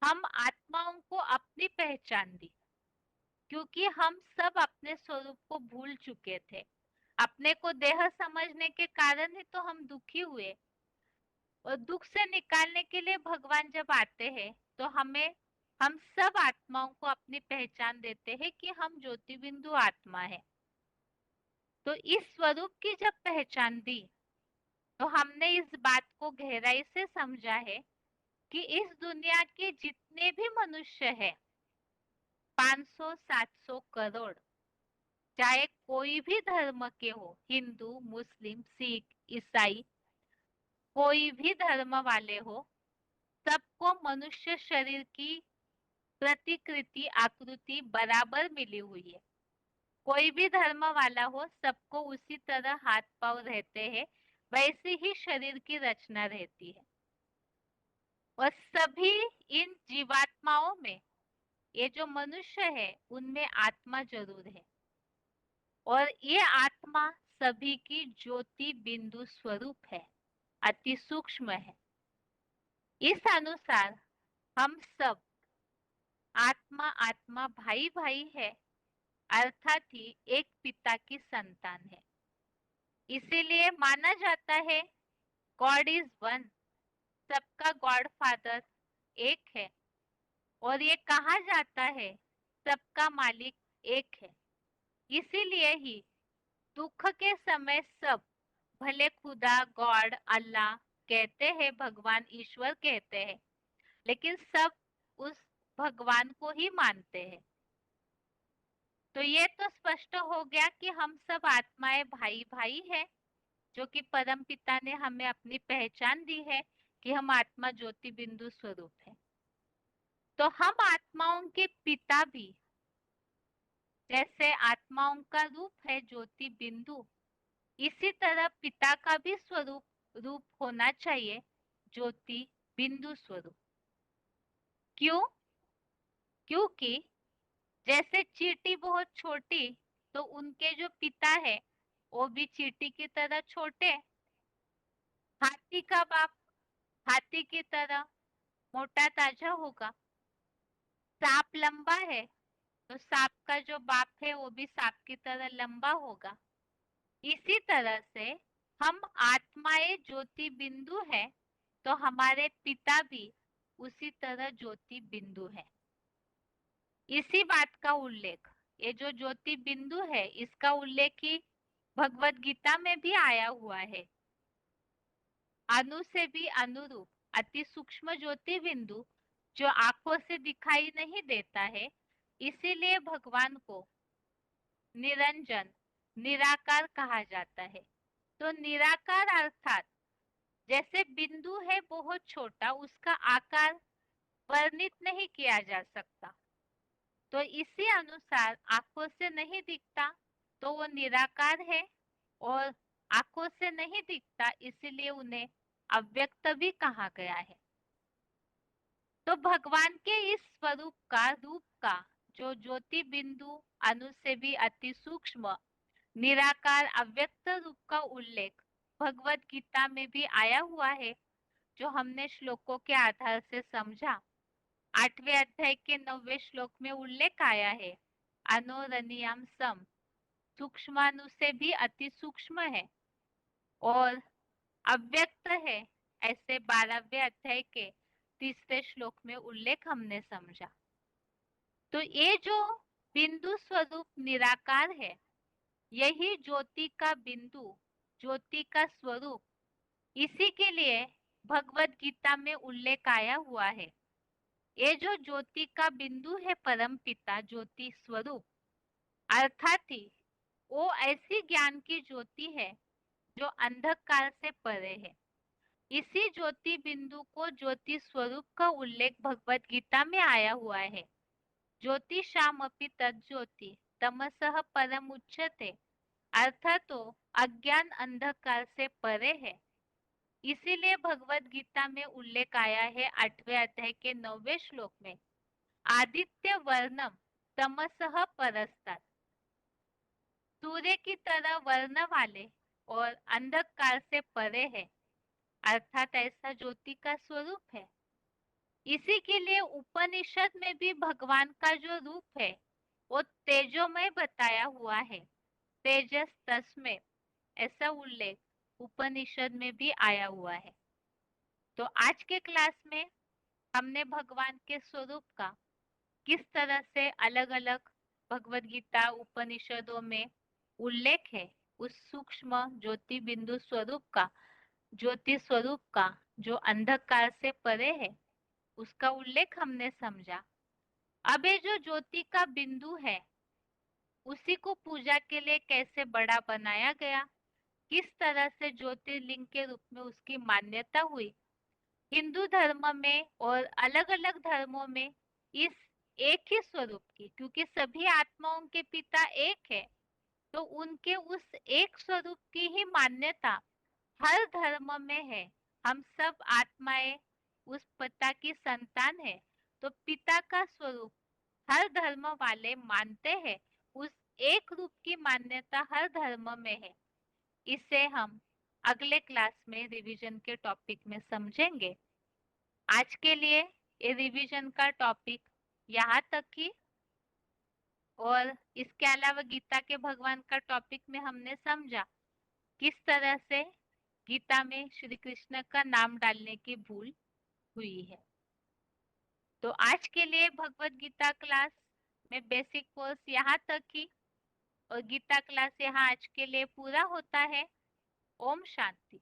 हम आत्माओं को अपनी पहचान दी, क्योंकि हम सब अपने स्वरूप को भूल चुके थे। अपने को देह समझने के कारण ही तो हम दुखी हुए, और दुख से निकालने के लिए भगवान जब आते हैं तो हम सब आत्माओं को अपनी पहचान देते हैं कि हम ज्योति बिंदु आत्मा है। तो इस स्वरूप की जब पहचान दी तो हमने इस बात को गहराई से समझा है कि इस दुनिया के जितने भी मनुष्य हैं, 500-700 करोड़, चाहे कोई भी धर्म के हो, हिंदू, मुस्लिम, सिख, ईसाई, कोई भी धर्म वाले हो, सबको मनुष्य शरीर की प्रतिकृति, आकृति बराबर मिली हुई है। कोई भी धर्म वाला हो, सबको उसी तरह हाथ पांव रहते हैं, वैसे ही शरीर की रचना रहती है। और सभी इन जीवात्माओं में, ये जो मनुष्य है उनमें आत्मा जरूर है, और ये आत्मा सभी की ज्योति बिंदु स्वरूप है, अति सूक्ष्म है। इस अनुसार हम सब आत्मा आत्मा, भाई भाई है, अर्थात ही एक पिता की संतान है। इसीलिए माना जाता है गॉड इज वन, सबका गॉड फादर एक है, और ये कहा जाता है सबका मालिक एक है। इसीलिए ही दुख के समय सब भले खुदा, गॉड, अल्लाह कहते हैं, भगवान, ईश्वर कहते हैं, लेकिन सब उस भगवान को ही मानते हैं। तो ये तो स्पष्ट हो गया कि हम सब आत्माएं भाई भाई है, जो कि परम पिता ने हमें अपनी पहचान दी है कि हम आत्मा ज्योति बिंदु स्वरूप है। तो हम आत्माओं के पिता भी, जैसे आत्माओं का रूप है ज्योति बिंदु, इसी तरह पिता का भी स्वरूप रूप होना चाहिए ज्योति बिंदु स्वरूप। क्यों? क्योंकि जैसे चींटी बहुत छोटी, तो उनके जो पिता है वो भी चींटी की तरह छोटे। हाथी का बाप हाथी की तरह मोटा ताजा होगा। सांप लंबा है, तो सांप का जो बाप है वो भी सांप की तरह लंबा होगा। इसी तरह से हम आत्माएं ज्योति बिंदु है, तो हमारे पिता भी उसी तरह ज्योति बिंदु है। इसी बात का उल्लेख, ये जो ज्योति बिंदु है, इसका उल्लेख ही भगवत गीता में भी आया हुआ है। अणु से भी अनुरूप अति सूक्ष्म ज्योति बिंदु जो आंखों से दिखाई नहीं देता है, इसीलिए भगवान को निरंजन, निराकार कहा जाता है। तो निराकार अर्थात जैसे बिंदु है बहुत छोटा, उसका आकार वर्णित नहीं किया जा सकता, तो इसी अनुसार आंखों से नहीं दिखता तो वो निराकार है, और आंखों से नहीं दिखता इसीलिए उन्हें अव्यक्त भी कहा गया है। तो भगवान के इस स्वरूप का, रूप का, जो ज्योति बिंदु अणु से भी अति सूक्ष्म निराकार अव्यक्त रूप का उल्लेख भगवत गीता में भी आया हुआ है, जो हमने श्लोकों के आधार से समझा। 8वें अध्याय के 9वें श्लोक में उल्लेख आया है, अनोरणीयम सम, सूक्ष्माणु से भी अति सूक्ष्म है और अव्यक्त है, ऐसे 12वें अध्याय के 3रे श्लोक में उल्लेख हमने समझा। तो ये जो बिंदु स्वरूप निराकार है, यही ज्योति का बिंदु, ज्योति का स्वरूप, इसी के लिए भगवत गीता में उल्लेख आया हुआ है। ये जो ज्योति का बिंदु है परम पिता ज्योति स्वरूप, अर्थात ही वो ऐसी ज्ञान की ज्योति है जो अंधकार से परे है। इसी ज्योति बिंदु को ज्योति स्वरूप का उल्लेख भगवत गीता में आया हुआ है। ज्योतिषामपि तज्ज्योति तमसः परम उच्यते, अर्थात तो अज्ञान अंधकार से परे है। इसीलिए भगवत गीता में उल्लेख आया है 8वें अध्याय के 9वें श्लोक में, आदित्य वर्णम तमसः परस्तात्, सूर्य की तरह वर्ण वाले और अंधकार से परे है, अर्थात ऐसा ज्योति का स्वरूप है। इसी के लिए उपनिषद में भी भगवान का जो रूप है वो तेजोमय बताया हुआ है, तेजस तस्मै, ऐसा उल्लेख उपनिषद में भी आया हुआ है। तो आज के क्लास में हमने भगवान के स्वरूप का किस तरह से अलग अलग भगवत गीता उपनिषदों में उल्लेख है, उस सूक्ष्म ज्योति बिंदु स्वरूप का, ज्योति स्वरूप का जो अंधकार से परे है, उसका उल्लेख हमने समझा। अब ये जो ज्योति का बिंदु है, उसी को पूजा के लिए कैसे बड़ा बनाया गया, किस तरह से ज्योतिर्लिंग के रूप में उसकी मान्यता हुई, हिंदू धर्म में और अलग अलग धर्मों में इस एक ही स्वरूप की, क्योंकि सभी आत्माओं के पिता एक है, तो उनके उस एक स्वरूप की ही मान्यता हर धर्म में है। हम सब आत्माएं उस पिता की संतान है, तो पिता का स्वरूप हर धर्म वाले मानते हैं, उस एक रूप की मान्यता हर धर्म में है। इसे हम अगले क्लास में रिवीजन के टॉपिक में समझेंगे। आज के लिए ये रिवीजन का टॉपिक यहाँ तक ही, और इसके अलावा गीता के भगवान का टॉपिक में हमने समझा किस तरह से गीता में श्री कृष्ण का नाम डालने की भूल हुई है। तो आज के लिए भगवत गीता क्लास में बेसिक कोर्स यहाँ तक ही, और गीता क्लास यहाँ आज के लिए पूरा होता है। ओम शांति।